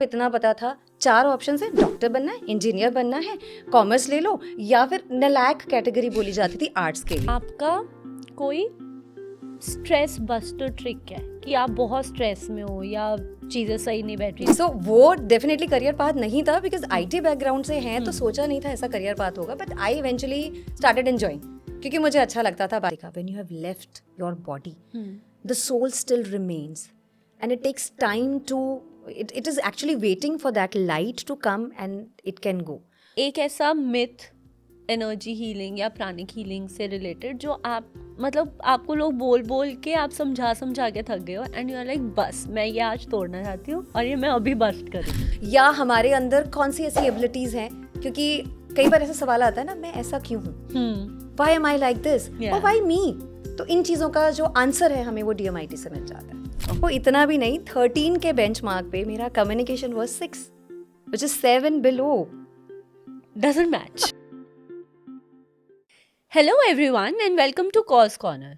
इतना पता था, 4 ऑप्शंस हैं, डॉक्टर बनना है, इंजीनियर बनना है, कॉमर्स ले लो, या फिर नलायक कैटेगरी बोली जाती थी आर्ट्स के लिए। आपका कोई स्ट्रेस बस्टर ट्रिक है कि आप बहुत स्ट्रेस में हो या चीज़ें सही नहीं बैठ रही? सो वो डेफिनेटली करियर पाथ नहीं था, बिकॉज आईटी बैकग्राउंड से हैं तो सोचा नहीं था ऐसा करियर पाथ होगा, but I eventually started enjoying, क्योंकि मुझे अच्छा लगता था। When you have left your body, the soul still remains and it takes time to it is actually waiting for that light to come and it can go. एक ऐसा myth energy healing या pranic healing से related जो आप मतलब आपको लोग बोल बोल के आप समझा के थक गए हो एंड यू आर लाइक बस मैं ये आज तोड़ना चाहती हूँ और ये मैं अभी बस्ट करूँ, या हमारे अंदर कौन सी ऐसी एबिलिटीज हैं, क्योंकि कई बार ऐसा सवाल आता है ना, मैं ऐसा क्यों हूँ, why am I like this, or why me? तो इन चीज़ों का जो आंसर है हमें वो DMIT से मिल जाता है। वो इतना भी नहीं, 13 के बेंचमार्क पे मेरा communication was 6, which is 7 below. doesn't match. Hello everyone and welcome to Cause Corner.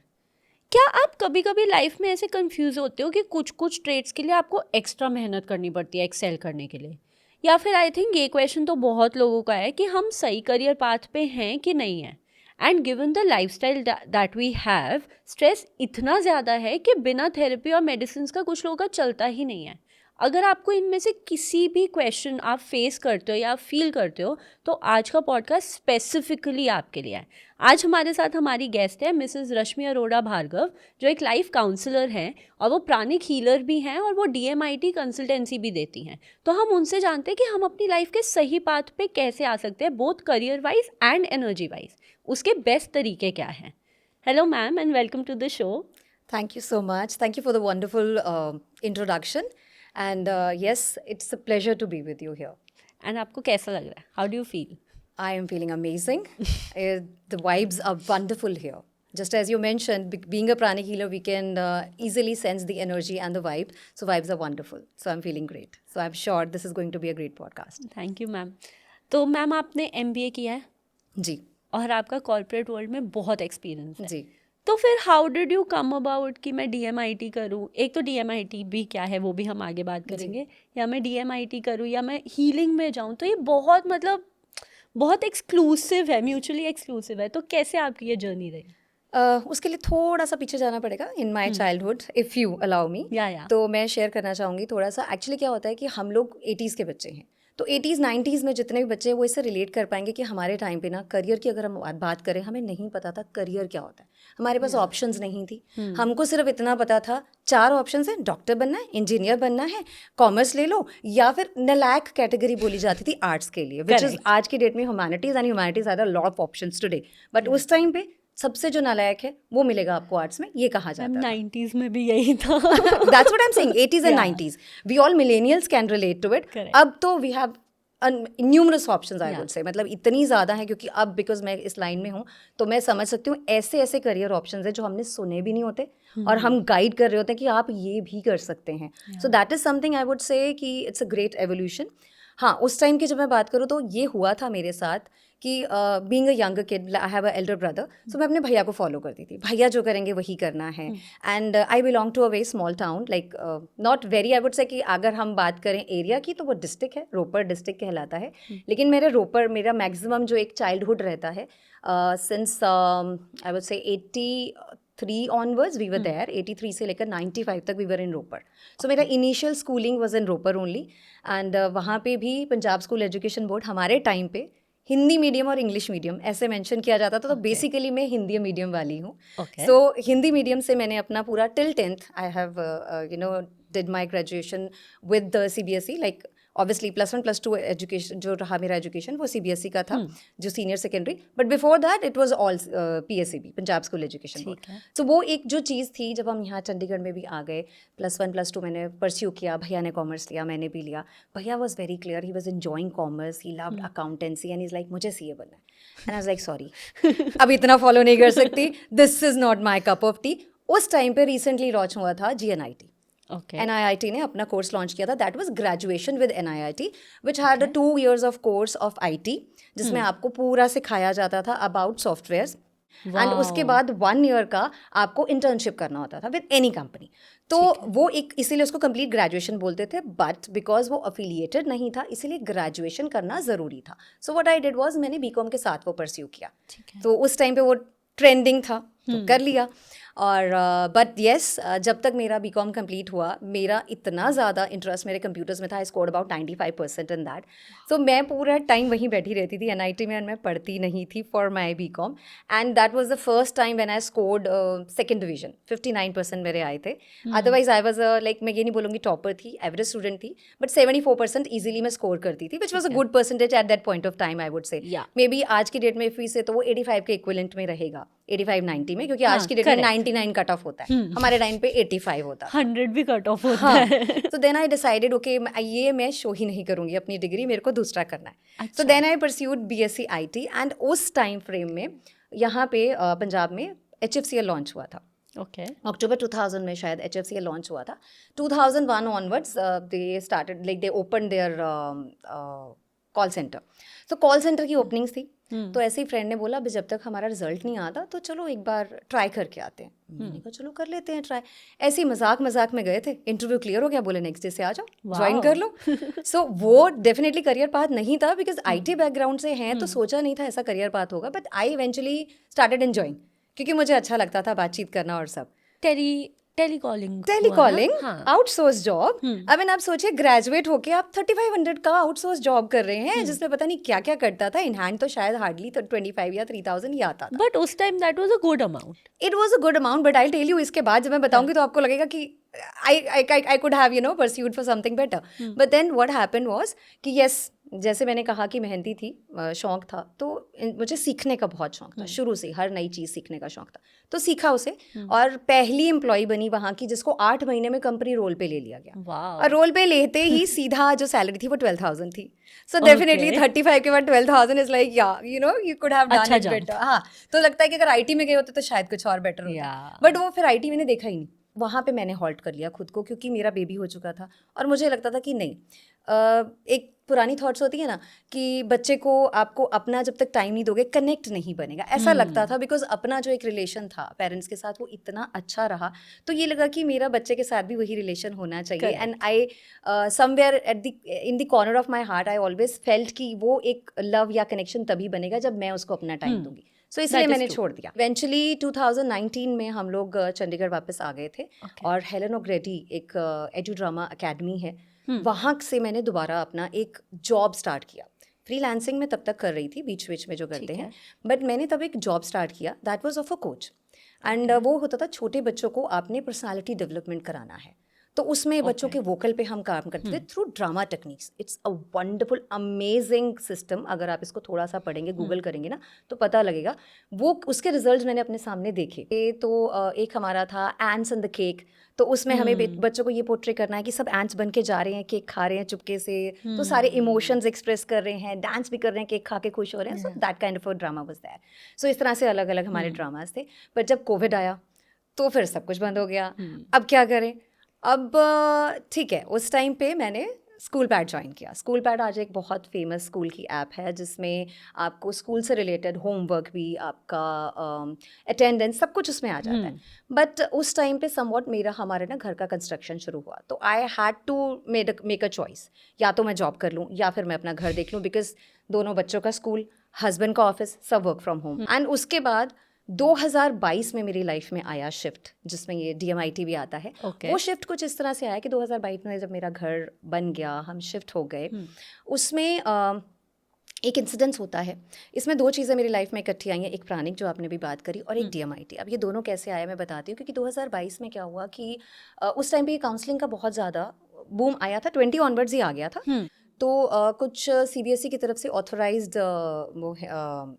क्या आप कभी कभी लाइफ में ऐसे कंफ्यूज होते हो कि कुछ कुछ ट्रेड्स के लिए आपको एक्स्ट्रा मेहनत करनी पड़ती है एक्सेल करने के लिए, या फिर आई थिंक ये क्वेश्चन तो बहुत लोगों का है कि हम सही करियर पाथ पे हैं कि नहीं है, and given the lifestyle that we have, stress इतना ज़्यादा है कि बिना थेरेपी और मेडिसिन का कुछ लोगों का चलता ही नहीं है। अगर आपको इनमें से किसी भी क्वेश्चन आप फेस करते हो या फील करते हो तो आज का पॉडकास्ट स्पेसिफिकली आपके लिए है। आज हमारे साथ हमारी गेस्ट है मिसेस रश्मि अरोड़ा भार्गव, जो एक लाइफ काउंसलर हैं और वो प्राणिक हीलर भी हैं और वो DMIT कंसल्टेंसी भी देती हैं। तो हम उनसे जानते हैं कि हम अपनी लाइफ के सही पाथ पे कैसे आ सकते हैं, both career wise and energy wise. उसके बेस्ट तरीके क्या हैं। Hello ma'am and welcome to the show. Thank you so much. Thank you for the wonderful introduction. And yes, it's a pleasure to be with you here. And आपको कैसा लग रहा है? How do you feel? I am feeling amazing. The vibes are wonderful here. Just as you mentioned, being a pranic healer, we can easily sense the energy and the vibe. So vibes are wonderful. So I'm feeling great. So I'm sure this is going to be a great podcast. Thank you ma'am. तो ma'am आपने MBA किया है जी और आपका corporate world में बहुत experience है, जी। तो फिर how did you come about कि मैं DMIT करूँ? एक तो DMIT भी क्या है वो भी हम आगे बात करेंगे, या मैं DMIT करूँ या मैं हीलिंग में जाऊँ, तो ये बहुत मतलब बहुत एक्सक्लूसिव है, म्यूचुअली एक्सक्लूसिव है। तो कैसे आपकी ये जर्नी रही? उसके लिए थोड़ा सा पीछे जाना पड़ेगा in my childhood, if you allow me. या तो मैं शेयर करना चाहूँगी थोड़ा सा। एक्चुअली क्या होता है कि हम लोग 80s के बच्चे हैं, तो 80s 90s में जितने भी बच्चे हैं वो इससे रिलेट कर पाएंगे कि हमारे टाइम पे ना करियर की अगर हम बात करें, हमें नहीं पता था करियर क्या होता है। हमारे पास ऑप्शंस नहीं थी। हमको सिर्फ इतना पता था, 4 ऑप्शंस हैं, डॉक्टर बनना है, इंजीनियर बनना है, कॉमर्स ले लो, या फिर नलायक कैटेगरी बोली जाती थी आर्ट्स के लिए, विच इज़ आज की डेट में humanities, and humanities are a lot of options today. But उस टाइम पे सबसे जो नालायक है वो मिलेगा आपको आर्ट्स में, ये कहा जाता है। 90s में भी यही था। That's what I'm saying, 80s and 90s. We all millennials can relate to it. Correct. अब तो we have numerous options, I would say. मतलब इतनी ज़्यादा है, क्योंकि अब बिकॉज मैं इस लाइन में हूँ तो मैं समझ सकती हूँ ऐसे ऐसे करियर ऑप्शंस हैं जो हमने सुने भी नहीं होते और हम गाइड कर रहे होते हैं कि आप ये भी कर सकते हैं। So that is something I would say कि इट्स अ ग्रेट एवोल्यूशन। हाँ, उस टाइम की जब मैं बात करूँ तो ये हुआ था मेरे साथ कि being a younger kid, I have a elder brother, so मैं अपने भैया को फॉलो करती थी। भैया जो करेंगे वही करना है। And I belong to a very small town, like not very, I would say कि अगर हम बात करें एरिया की तो वो डिस्ट्रिक्ट है, रोपर डिस्ट्रिक्ट कहलाता है। लेकिन मेरा मैक्सिमम जो एक चाइल्डहुड रहता है, सिंस आई वुड से 83 ऑनवर्ड्स वी वर देयर। 83 से लेकर 95 तक we were in Ropar. So मेरा initial schooling was in Ropar only. And वहाँ पे भी पंजाब स्कूल एजुकेशन बोर्ड, हमारे टाइम पे हिंदी मीडियम और इंग्लिश मीडियम ऐसे मेंशन किया जाता था। तो बेसिकली मैं हिंदी मीडियम वाली हूँ। सो हिंदी मीडियम से मैंने अपना पूरा till 10th I have did my graduation with the CBSE, like obviously +1 +2 education जो रहा मेरा एजुकेशन वो CBSE का था, जो senior secondary. But before that it was all PSEB, Punjab school education board. So वो एक जो चीज़ थी, जब हम यहाँ चंडीगढ़ में भी आ गए, +1 +2 मैंने परस्यू किया, भैया ने कॉमर्स लिया, मैंने भी लिया। भैया was very clear, he was enjoying commerce, he loved accountancy and is like मुझे CA बनना है। And I was like sorry, अब इतना फॉलो नहीं कर सकती, this is not my cup of T. उस टाइम पे रिसेंटली लॉन्च हुआ था GNIT। NIIT ने अपना कोर्स लॉन्च किया था, that was graduation with NIIT, which had 2 years of course of IT, जिसमें आपको पूरा सिखाया जाता था अबाउट सॉफ्टवेयर्स, एंड उसके बाद 1 ईयर का आपको इंटर्नशिप करना होता था विद एनी कंपनी. तो वो एक इसीलिए उसको कंप्लीट ग्रेजुएशन बोलते थे, बट बिकॉज वो अफिलिएटेड नहीं था इसीलिए ग्रेजुएशन करना ज़रूरी था. So what I did was मैंने बीकॉम के साथ वो परस्यू किया. तो उस टाइम पे वो ट्रेंडिंग था तो कर लिया. और बट येस जब तक मेरा बीकॉम कंप्लीट हुआ मेरा इतना ज़्यादा इंटरेस्ट मेरे कंप्यूटर्स में था. I scored about 95% in that. तो मैं पूरा टाइम वहीं बैठी रहती थी NIT में, एंड मैं पढ़ती नहीं थी for my BCom. And that was the first time when I scored second division. 59% मेरे आए थे. अदरवाइज आई वाज लाइक, मैं ये नहीं बोलूँगी टॉपर थी, एवरेज स्टूडेंट थी, बट 74% ईजिली मैं स्कोर करती थी, which was a good percentage at that point of time. I would से मे बी आज की डेट में फीस से तो वो 85 के इक्विवेलेंट में रहेगा, 85-90 में, क्योंकि आज की डेट में 99 कट ऑफ होता है. हमारे टाइम पे 85 होता है, 100 भी कट ऑफ होता है. तो देन आई डिसाइडेड ओके ये मैं शो ही नहीं करूंगी अपनी डिग्री, मेरे को दूसरा करना है. So then I pursued BSc IT. And उस टाइम फ्रेम में यहाँ पे पंजाब में HFCL लॉन्च हुआ था. ओके. अक्टूबर 2000 में शायद HFCL लॉन्च हुआ था. 2001 onwards they started like they open there call centre. तो कॉल सेंटर की ओपनिंग्स थी. तो ऐसे ही फ्रेंड ने बोला अभी जब तक हमारा रिजल्ट नहीं आता तो चलो एक बार ट्राई करके आते हैं. मैंने कहा चलो कर लेते हैं ट्राई. ऐसे ही मजाक में गए थे. इंटरव्यू क्लियर हो गया, बोले नेक्स्ट डे से आ जाओ, ज्वाइन कर लो. सो वो डेफिनेटली करियर पाथ नहीं था, बिकॉज IT बैकग्राउंड से हैं तो सोचा नहीं था ऐसा करियर पाथ होगा. But I eventually started enjoying, क्योंकि मुझे अच्छा लगता था बातचीत करना और सब. Telecalling outsource job. I mean आप सोचिए ग्रेजुएट होके आप 3500 का आउटसोर्स जॉब कर रहे हैं, जिसमें पता नहीं क्या क्या करता था. इन हैंड तो शायद हार्डली 25 या 3000 ही आता था. बट उस time that was a good amount. It was a good amount, but I tell you इसके बाद जब मैं बताऊंगी तो आपको लगेगा कि I could have pursued for something better. But then what happened was कि yes, जैसे मैंने कहा कि मेहनती थी, शौक था, तो मुझे सीखने का बहुत शौक था. शुरू से हर नई चीज़ सीखने का शौक था. तो सीखा उसे और पहली एम्प्लॉय बनी वहाँ की, जिसको 8 महीने में कंपनी रोल पे ले लिया गया. और रोल पे लेते ही सीधा जो सैलरी थी वो 12,000 थी. सो डेफिनेटली 35 के बाद 12,000 is like you could have done it better. हाँ, तो लगता है कि अगर IT में गए होते तो शायद कुछ और बेटर होता. बट वो फिर IT मैंने देखा ही नहीं. वहाँ पे मैंने हॉल्ट कर लिया खुद को, क्योंकि मेरा बेबी हो चुका था और मुझे लगता था कि नहीं, एक पुरानी थॉट्स होती है ना कि बच्चे को आपको अपना जब तक टाइम नहीं दोगे कनेक्ट नहीं बनेगा, ऐसा लगता था. बिकॉज अपना जो एक रिलेशन था पेरेंट्स के साथ वो इतना अच्छा रहा, तो ये लगा कि मेरा बच्चे के साथ भी वही रिलेशन होना चाहिए. And I somewhere in the corner of my heart I always felt कि वो एक लव या कनेक्शन तभी बनेगा जब मैं उसको अपना टाइम दूंगी. सो इसलिए मैंने छोड़ दिया. इवेंचुअली 2019 में हम लोग चंडीगढ़ वापस आ गए थे. और हेलन ओग्रेडी एक एडू ड्रामा अकेडमी है, वहाँ से मैंने दोबारा अपना एक जॉब स्टार्ट किया. फ्रीलांसिंग में तब तक कर रही थी, बीच में जो करते हैं, बट मैंने तब एक जॉब स्टार्ट किया. That was of a coach. And वो होता था छोटे बच्चों को आपने पर्सनालिटी डेवलपमेंट कराना है, तो उसमें बच्चों के वोकल पे हम काम करते थे through drama techniques. It's a wonderful amazing system. अगर आप इसको थोड़ा सा पढ़ेंगे, गूगल करेंगे ना, तो पता लगेगा. वो उसके रिजल्ट्स मैंने अपने सामने देखे. तो एक हमारा था एंट्स एंड द केक. तो उसमें हमें बच्चों को ये पोर्ट्रे करना है कि सब एंट्स बन के जा रहे हैं, केक खा रहे हैं चुपके से, तो सारे इमोशंस एक्सप्रेस कर रहे हैं, डांस भी कर रहे हैं, केक खा के खुश हो रहे हैं. So that kind of a drama was there. So इस तरह से अलग अलग हमारे ड्रामाज थे. पर जब कोविड आया तो फिर सब कुछ बंद हो गया. अब क्या करें. अब ठीक है, उस टाइम पे मैंने स्कूल पैड ज्वाइन किया. स्कूल पैड आज एक बहुत फेमस स्कूल की ऐप है, जिसमें आपको स्कूल से रिलेटेड होमवर्क भी, आपका अटेंडेंस, सब कुछ उसमें आ जाता है. बट उस टाइम पे समवॉट हमारे ना घर का कंस्ट्रक्शन शुरू हुआ, तो I had to make a choice. या तो मैं जॉब कर लूँ या फिर मैं अपना घर देख लूँ, बिकॉज दोनों बच्चों का स्कूल, हस्बैंड का ऑफिस, सब वर्क फ्रॉम होम. एंड उसके बाद 2022 में मेरी लाइफ में आया शिफ्ट, जिसमें ये DMIT भी आता है. वो शिफ्ट कुछ इस तरह से आया कि 2022 में जब मेरा घर बन गया, हम शिफ्ट हो गए, उसमें एक इंसिडेंस होता है. इसमें 2 चीज़ें मेरी लाइफ में इकट्ठी आई हैं, एक प्राणिक जो आपने भी बात करी, और एक DMIT. अब ये दोनों कैसे आया मैं बताती हूँ. क्योंकि 2022 में क्या हुआ कि उस टाइम पे काउंसलिंग का बहुत ज़्यादा बूम आया था. 20 ऑनवर्ड्स ही आ गया था. तो कुछ CBSE की तरफ से ऑथोराइज्ड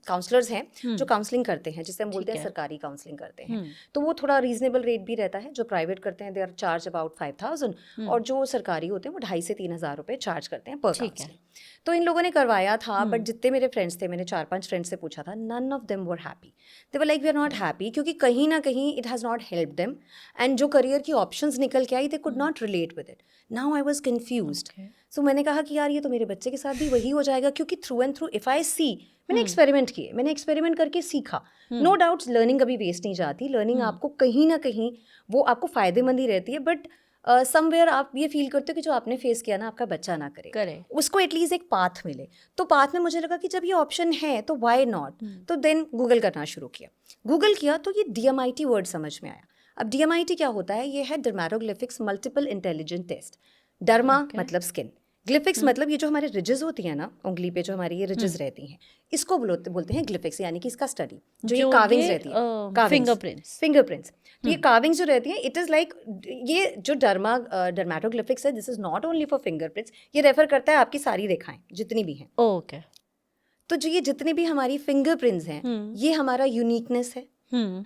काउंसलर्स हैं जो काउंसलिंग करते हैं, जिसे हम बोलते हैं सरकारी काउंसलिंग करते हैं. तो वो थोड़ा रीजनेबल रेट भी रहता है. जो प्राइवेट करते हैं दे आर चार्ज अबाउट 5,000, और जो सरकारी होते हैं वो 2,500 से 3,000 रुपये चार्ज करते हैं पर काउंसलिंग. तो इन लोगों ने करवाया था. बट जितने मेरे फ्रेंड्स थे, मैंने 4-5 फ्रेंड्स से पूछा था, none of them were happy. They were like we are not happy, क्योंकि कहीं ना कहीं it has not help them. And जो करियर की ऑप्शंस निकल के आई, they could not relate with it. Now I was confused. So मैंने कहा कि यार ये तो मेरे बच्चे के साथ भी वही हो जाएगा, क्योंकि through and through if I see, मैंने एक्सपेरिमेंट किए, मैंने एक्सपेरिमेंट करके सीखा. नो डाउट्स लर्निंग कभी वेस्ट नहीं जाती, लर्निंग आपको कहीं ना कहीं वो आपको फ़ायदेमंद ही रहती है, बट समवेयर आप ये फील करते हो कि जो आपने फेस किया ना आपका बच्चा ना करे, उसको एटलीस्ट एक पाथ मिले. तो पाथ में मुझे लगा कि जब ये ऑप्शन है तो वाई नॉट. तो देन गूगल करना शुरू किया. गूगल किया तो ये DMIT वर्ड समझ में आया. अब DMIT क्या होता है? ये है डर्मेटोग्लिफिक्स मल्टीपल इंटेलिजेंट टेस्ट. डर्मा मतलब स्किन, ग्लिफिक्स मतलब ये जो हमारे रिजेस होती हैं ना उंगली पे, जो हमारी ये रिजेस रहती हैं, इसको बोलते हैं ग्लिफिक्स, यानी कि इसका स्टडी. जो ये कार्विंग्स रहती है, फिंगरप्रिंट्स. तो ये कार्विंग्स जो रहती हैं, इट इज़ लाइक ये जो डर्मेटोग्लिफिक्स है, this is not only for fingerprints. ये रेफर करता है आपकी सारी रेखाएं जितनी भी हैं. ओके. तो जो ये जितनी भी हमारी फिंगरप्रिंट्स हैं, ये हमारा यूनिकनेस है.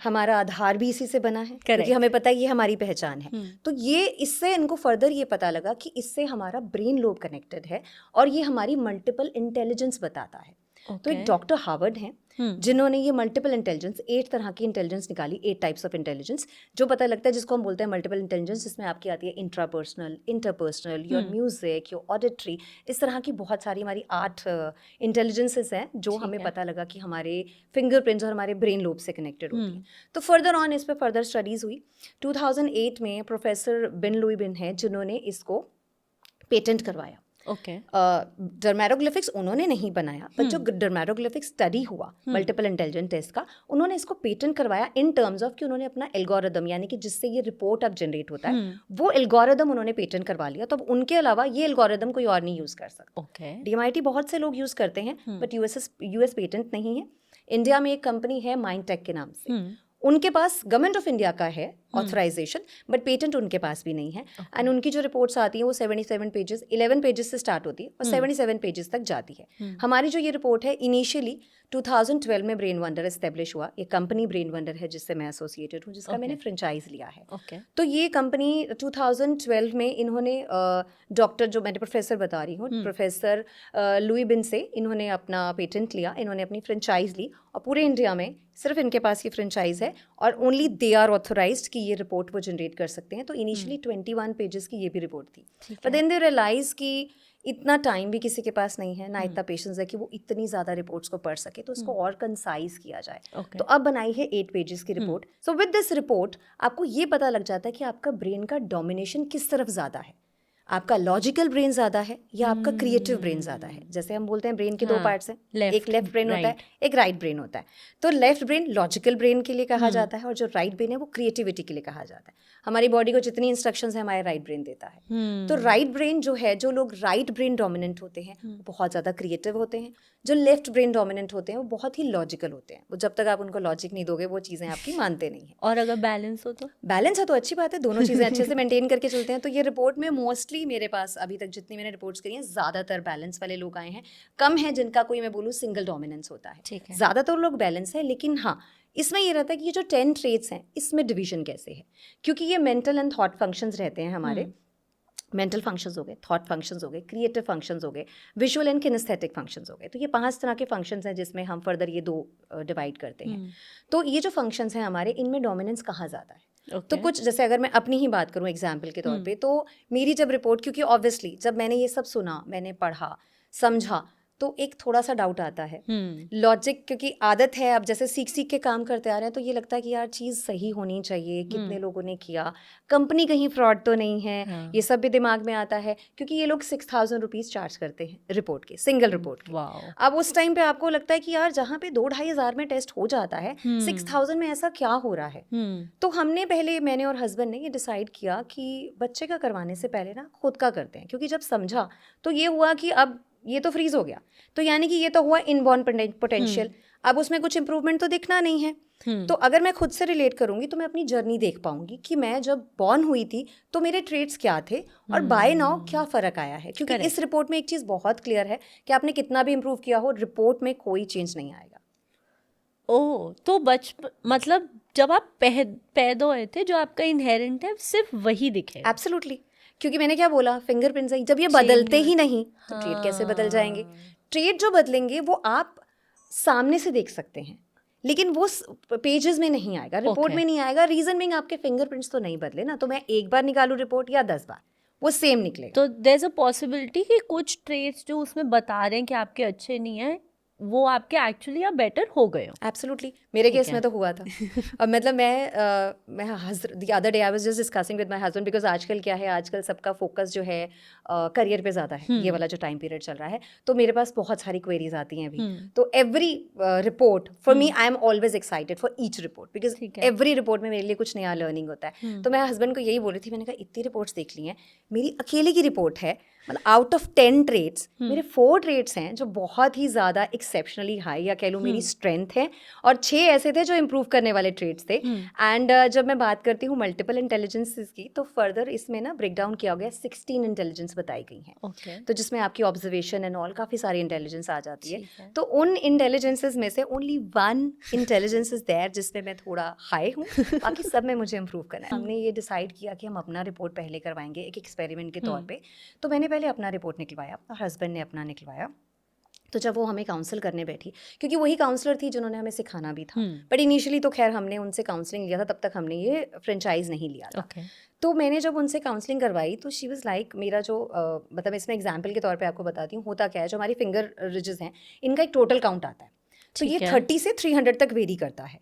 हमारा आधार भी इसी से बना है, क्योंकि हमें पता है ये हमारी पहचान है. तो ये इससे इनको फर्दर ये पता लगा कि इससे हमारा ब्रेन लोब कनेक्टेड है और ये हमारी मल्टीपल इंटेलिजेंस बताता है. तो एक डॉक्टर हार्वर्ड हैं जिन्होंने ये मल्टीपल इंटेलिजेंस, 8 तरह की इंटेलिजेंस निकाली, 8 टाइप्स ऑफ इंटेलिजेंस जो पता लगता है, जिसको हम बोलते हैं मल्टीपल इंटेलिजेंस, जिसमें आपकी आती है intrapersonal, interpersonal, your music, your auditory. इस तरह की बहुत सारी हमारी 8 इंटेलिजेंसेस हैं जो हमें पता लगा कि हमारे फिंगरप्रिंट्स और हमारे ब्रेन लोब से कनेक्टेड होती हैं. तो फर्दर ऑन इस पर फर्दर स्टडीज़ हुई. 2008 में प्रोफेसर बिन लुई बिन है जिन्होंने इसको पेटेंट करवाया. डर्मेटोग्लिफिक्स उन्होंने नहीं बनाया, पर जो डर्मेटोग्लिफिक्स स्टडी हुआ मल्टीपल इंटेलिजेंट टेस्ट का, उन्होंने इसको पेटेंट करवाया इन टर्म्स ऑफ कि उन्होंने अपना एल्गोरिदम, यानी कि जिससे ये रिपोर्ट अब जनरेट होता है, वो एल्गोरिदम उन्होंने पेटेंट करवा लिया. तो अब उनके अलावा ये एल्गोरिदम कोई और नहीं यूज़ कर सकता. DMIT बहुत से लोग यूज़ करते हैं, बट यूएस पेटेंट नहीं है. इंडिया में एक कंपनी है माइंडटेक के नाम से, उनके पास गवर्नमेंट ऑफ इंडिया का है ऑथराइजेशन, बट पेटेंट उनके पास भी नहीं है. एंड उनकी जो रिपोर्ट्स आती हैं वो 77 पेजेस, 11 पेजेस से स्टार्ट होती है और 77 पेजेस तक जाती है. हमारी जो ये रिपोर्ट है इनिशियली 2012 में ब्रेन वंडर एस्टेब्लिश हुआ. ये कंपनी ब्रेन वंडर है जिससे मैं एसोसिएटेड हूँ, जिसका मैंने फ्रेंचाइज लिया है. तो ये कंपनी 2012 में इन्होंने डॉक्टर, जो मैंने प्रोफेसर बता रही हूँ, प्रोफेसर लुई बिन से इन्होंने अपना पेटेंट लिया, इन्होंने अपनी फ्रेंचाइज ली और पूरे इंडिया में सिर्फ इनके पास ये फ्रेंचाइज है और ओनली दे आर ऑथोराइज्ड कि ये रिपोर्ट वो जनरेट कर सकते हैं. तो इनिशियली 21 पेजेस की ये भी रिपोर्ट थी, पर देन दे रियलाइज कि इतना टाइम भी किसी के पास नहीं है ना, इतना पेशेंस है कि वो इतनी ज़्यादा रिपोर्ट्स को पढ़ सके, तो उसको और कंसाइज किया जाए. तो अब बनाई है 8 पेजेस की report. So with this report आपको ये पता लग जाता है कि आपका ब्रेन का डोमिनेशन किस तरफ ज़्यादा है. आपका लॉजिकल ब्रेन ज़्यादा है या आपका क्रिएटिव ब्रेन ज़्यादा है. जैसे हम बोलते हैं ब्रेन के 2 पार्ट्स हैं, एक लेफ्ट ब्रेन होता है, एक राइट ब्रेन होता है. तो लेफ्ट ब्रेन लॉजिकल ब्रेन के लिए कहा जाता है और जो राइट ब्रेन है वो क्रिएटिविटी के लिए कहा जाता है. हमारी बॉडी को जितनी इंस्ट्रक्शंस है हमारा राइट ब्रेन देता है. तो राइट ब्रेन जो है, जो लोग राइट ब्रेन डोमिनेंट होते हैं वो बहुत ज़्यादा क्रिएटिव होते हैं. जो लेफ्ट ब्रेन डोमिनेंट होते हैं वो बहुत ही लॉजिकल होते हैं. वो जब तक आप उनको लॉजिक नहीं दोगे वो चीज़ें आपकी मानते नहीं हैं. और अगर बैलेंस हो तो बैलेंस है तो अच्छी बात है, दोनों चीज़ें अच्छे से मेंटेन करके चलते हैं. तो ये रिपोर्ट में मोस्टली मेरे पास अभी तक जितनी मैंने रिपोर्ट्स करी हैं, ज़्यादातर बैलेंस वाले लोग आए हैं. कम है जिनका कोई मैं बोलूँ सिंगल डोमिनेंस होता है. ज़्यादातर लोग बैलेंस है, लेकिन हाँ इसमें ये रहता है कि ये जो 10 ट्रेट्स हैं इसमें डिवीजन कैसे है, क्योंकि ये मेंटल एंड थॉट फंक्शंस रहते हैं हमारे. मेंटल फंक्शंस हो गए, थॉट फंक्शंस हो गए, क्रिएटिव फंक्शंस हो गए, विजुअल एंड किनेस्थेटिक फंक्शंस हो गए. तो ये 5 तरह के फंक्शंस हैं जिसमें हम फर्दर ये 2 डिवाइड करते हैं. तो ये जो फंक्शंस हैं हमारे, इनमें डोमिनेंस कहाँ ज़्यादा है. तो कुछ जैसे अगर मैं अपनी ही बात करूँ एग्जाम्पल के तौर पे, तो मेरी जब रिपोर्ट, क्योंकि ऑब्वियसली जब मैंने ये सब सुना, मैंने पढ़ा, समझा, तो एक थोड़ा सा डाउट आता है. लॉजिक, क्योंकि आदत है, अब जैसे सीख सीख के काम करते आ रहे हैं, तो ये लगता है कि यार चीज़ सही होनी चाहिए, कितने लोगों ने किया, कंपनी कहीं फ्रॉड तो नहीं है. ये सब भी दिमाग में आता है, क्योंकि ये लोग 6000 रुपीज़ चार्ज करते हैं रिपोर्ट के, सिंगल रिपोर्ट के. अब उस टाइम पे आपको लगता है कि यार जहाँ पे 2-2.5 हज़ार में टेस्ट हो जाता है, 6000 में ऐसा क्या हो रहा है. तो हमने पहले, मैंने और हस्बैंड ने ये डिसाइड किया कि बच्चे का करवाने से पहले ना खुद का करते हैं. क्योंकि जब समझा तो ये हुआ कि अब ये तो फ्रीज हो गया, तो यानी कि ये तो हुआ इनबॉर्न पोटेंशियल. अब उसमें कुछ इंप्रूवमेंट तो दिखना नहीं है. तो अगर मैं खुद से रिलेट करूंगी तो मैं अपनी जर्नी देख पाऊंगी कि मैं जब बॉर्न हुई थी तो मेरे ट्रेट्स क्या थे और बाय नाउ क्या फ़र्क आया है. क्योंकि इस रिपोर्ट में एक चीज़ बहुत क्लियर है कि आपने कितना भी इम्प्रूव किया हो, रिपोर्ट में कोई चेंज नहीं आएगा. ओह, तो मतलब जब आप पैदा हुए थे, जो आपका इनहेरेंट है सिर्फ वही दिखेगा. एब्सोल्युटली. क्योंकि मैंने क्या बोला, फिंगरप्रिंट्स है, जब ये बदलते ही नहीं तो ट्रेट कैसे बदल जाएंगे. ट्रेट जो बदलेंगे वो आप सामने से देख सकते हैं, लेकिन वो पेजेस में नहीं आएगा, रिपोर्ट में नहीं आएगा. रीजन बीइंग आपके फिंगरप्रिंट्स तो नहीं बदले ना. तो मैं एक बार निकालूं रिपोर्ट या 10 बार, वो सेम निकलेगा। तो देयर इज अ पॉसिबिलिटी कि कुछ ट्रेट्स जो उसमें बता रहे हैं कि आपके अच्छे नहीं है, वो आपके एक्चुअली आप बेटर हो गए हो। एब्सोल्युटली, मेरे ठीक केस है। में तो हुआ था। अब मतलब मैं the other day I was just discussing with my husband, because आजकल क्या है, आजकल सबका फोकस जो है करियर पे ज़्यादा है, ये वाला जो टाइम पीरियड चल रहा है, तो मेरे पास बहुत सारी क्वेरीज आती हैं अभी। तो every report for me, I am always excited for each report, because ठीक है। एवरी रिपोर्ट में मेरे लिए कुछ नया लर्निंग होता है। तो मैं हस्बैंड को यही बोल रही थी, मैंने कहा इतनी रिपोर्ट्स देख ली हैं, मेरी अकेले की रिपोर्ट है, मतलब आउट ऑफ 10 ट्रेड्स मेरे 4 ट्रेड्स हैं जो बहुत ही ज़्यादा एक्सेप्शनली हाई या कह लूँ मेरी स्ट्रेंथ है, और 6 ऐसे थे जो इम्प्रूव करने वाले ट्रेड्स थे। एंड जब मैं बात करती हूँ मल्टीपल इंटेलिजेंसेस की, तो फर्दर इसमें ना ब्रेक डाउन किया गया, 16 इंटेलिजेंस बताई गई हैं। ओके। तो जिसमें आपकी ऑब्जर्वेशन एंड ऑल काफ़ी सारी इंटेलिजेंस आ जाती ठीक है। है। तो उन इंटेलिजेंसेस में से ओनली 1 इंटेलिजेंस इज देयर जिसमें मैं थोड़ा हाई हूँ, बाकी सब में मुझे इम्प्रूव करना है। हमने ये डिसाइड किया कि हम अपना रिपोर्ट पहले करवाएंगे एक एक्सपेरिमेंट के तौर पे। तो मैंने पहले अपना रिपोर्ट निकलवाया और हस्बैंड ने अपना निकलवाया। तो जब वो हमें काउंसिल करने बैठी, क्योंकि वही काउंसलर थी जिन्होंने हमें सिखाना भी था, बट इनिशियली तो खैर हमने उनसे काउंसलिंग लिया था, तब तक हमने ये फ्रेंचाइज नहीं लिया था। ओके। तो मैंने जब उनसे काउंसलिंग करवाई तो शी वाज लाइक, मेरा जो मतलब इसमें एग्जांपल के तौर पे आपको बताती हूँ, होता क्या है, जो हमारी फिंगर रिजेस हैं इनका एक टोटल काउंट आता है, तो ये ठीक है। 30 से 300 तक वेरी करता है।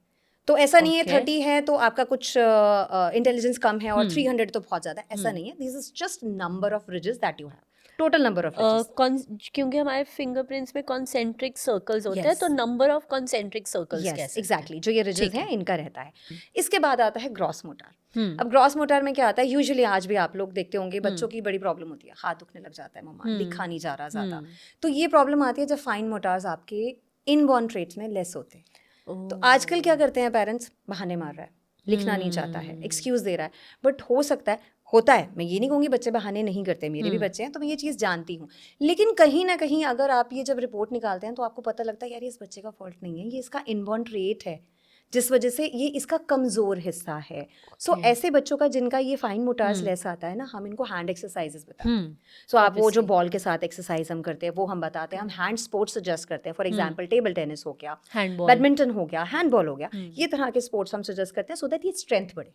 तो ऐसा नहीं है Okay. 30 है तो आपका कुछ इंटेलिजेंस कम है और 300 तो बहुत ज़्यादा है, ऐसा नहीं है। This is just number of ridges that you have, total number of ridges. क्योंकि हमारे फिंगरप्रिंट्स में कॉन्सेंट्रिक सर्कल्स होते हैं, Yes. तो number of concentric circles yes कैसे? एग्जैक्टली, जो ये रिजेस ठीक है। हैं इनका रहता है। इसके बाद आता है ग्रॉस मोटार। हम्म। अब ग्रॉस मोटार में क्या आता है, यूजुअली आज भी आप लोग देखते होंगे बच्चों की बड़ी प्रॉब्लम होती है, हाथ दुखने लग जाता है, मम्मा लिखा नहीं जा रहा ज़्यादा। तो ये प्रॉब्लम आती है जब फाइन मोटार्स आपके इनबॉर्न ट्रेट्स में लेस होते हैं। तो आजकल क्या करते हैं पेरेंट्स, बहाने मार रहा है, लिखना नहीं चाहता है, एक्सक्यूज़ दे रहा है, बट हो सकता है, होता है, मैं ये नहीं कहूँगी बच्चे बहाने नहीं करते, मेरे भी बच्चे हैं, तो मैं ये चीज़ जानती हूँ। लेकिन कहीं ना कहीं अगर आप ये जब रिपोर्ट निकालते हैं तो आपको पता लगता है यार ये इस बच्चे का फॉल्ट नहीं है, ये इसका इनबॉर्न ट्रेट है जिस वजह से ये इसका कमज़ोर हिस्सा है। सो ऐसे बच्चों का जिनका ये फाइन मोटार्स लेस आता है ना, हम इनको हैंड एक्सरसाइजेस बताते हैं। सो आप वो जो बॉल के साथ एक्सरसाइज हम करते हैं वो हम बताते हैं, हम हैंड स्पोर्ट्स सजेस्ट करते हैं। फॉर एग्जांपल टेबल टेनिस हो गया, हैंडबॉल, बैडमिंटन हो गया, हैंडबॉल हो गया, ये तरह के स्पोर्ट्स हम सजेस्ट करते हैं सो दैट ये स्ट्रेंथ बढ़े।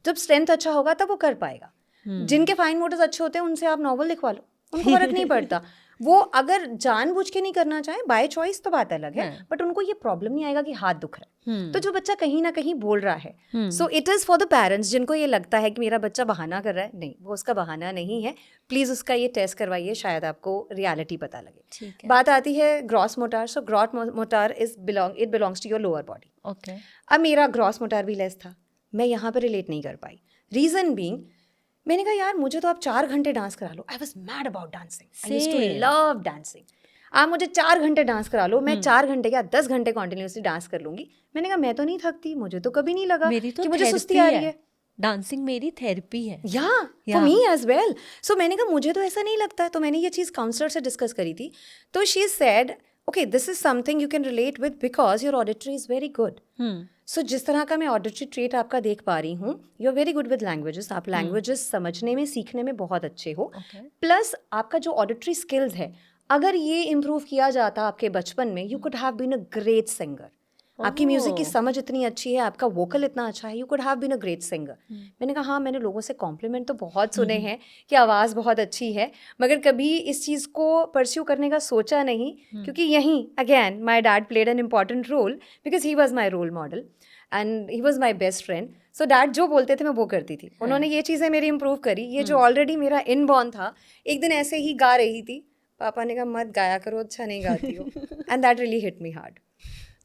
जब स्ट्रेंथ अच्छा होगा तब वो कर पाएगा। जिनके फाइन मोटर्स अच्छे होते हैं उनसे आप नॉवल लिखवा लो, उनको फर्क नहीं पड़ता। वो अगर जानबूझ के नहीं करना चाहे बाय चॉइस तो बात अलग है, बट उनको ये प्रॉब्लम नहीं आएगा कि हाथ दुख रहा है। तो जो बच्चा कहीं ना कहीं बोल रहा है, so it is for the parents जिनको ये लगता है कि मेरा बच्चा बहाना कर रहा है, नहीं, वो उसका बहाना नहीं है। प्लीज़ उसका ये टेस्ट करवाइए, शायद आपको रियलिटी पता लगे। बात आती है gross motor. So gross motor it belongs to your lower body. Okay. अब मेरा ग्रॉस मोटार भी लेस था, मैं यहाँ पर रिलेट नहीं कर पाई। रीज़न बीइंग, मैंने कहा यार मुझे तो आप 4 घंटे डांस करा लो, I was mad about dancing, I used to love dancing. आप मुझे 4 घंटे डांस करा लो, मैं 4 घंटे या 10 घंटे कॉन्टिन्यूसली डांस कर लूंगी। मैंने कहा मैं तो नहीं थकती, मुझे तो कभी नहीं लगा कि मुझे सुस्ती आ रही है। डांसिंग मेरी थेरेपी है, या फॉर मी एज वेल। सो मैंने कहा मुझे तो ऐसा नहीं लगता है। तो मैंने ये चीज़ काउंसलर से डिस्कस करी थी, तो she said okay this is something you can relate with because your auditory is very good. So जिस तरह का मैं ऑडिटरी ट्रेट आपका देख पा रही हूँ, you are very good with languages, आप लैंग्वेजेस समझने में सीखने में बहुत अच्छे हो, प्लस आपका जो ऑडिटरी स्किल्स है, अगर ये इम्प्रूव किया जाता आपके बचपन में, you could have been a great singer. आपकी म्यूजिक की समझ इतनी अच्छी है, आपका वोकल इतना अच्छा है, you could have been a great singer. मैंने कहा हाँ, मैंने लोगों से कॉम्प्लीमेंट तो बहुत सुने हैं कि आवाज़ बहुत अच्छी है, मगर कभी इस चीज़ को परस्यू करने का सोचा नहीं, क्योंकि यहीं again my dad played an important role because he was my role model and he was my best friend. So dad जो बोलते थे मैं वो करती थी। उन्होंने ये चीज़ें मेरी इम्प्रूव करी। ये जो ऑलरेडी मेरा इनबॉर्न था, एक दिन ऐसे ही गा रही थी, पापा ने कहा मत गाया करो, अच्छा नहीं गाती हो, and that really hit me hard.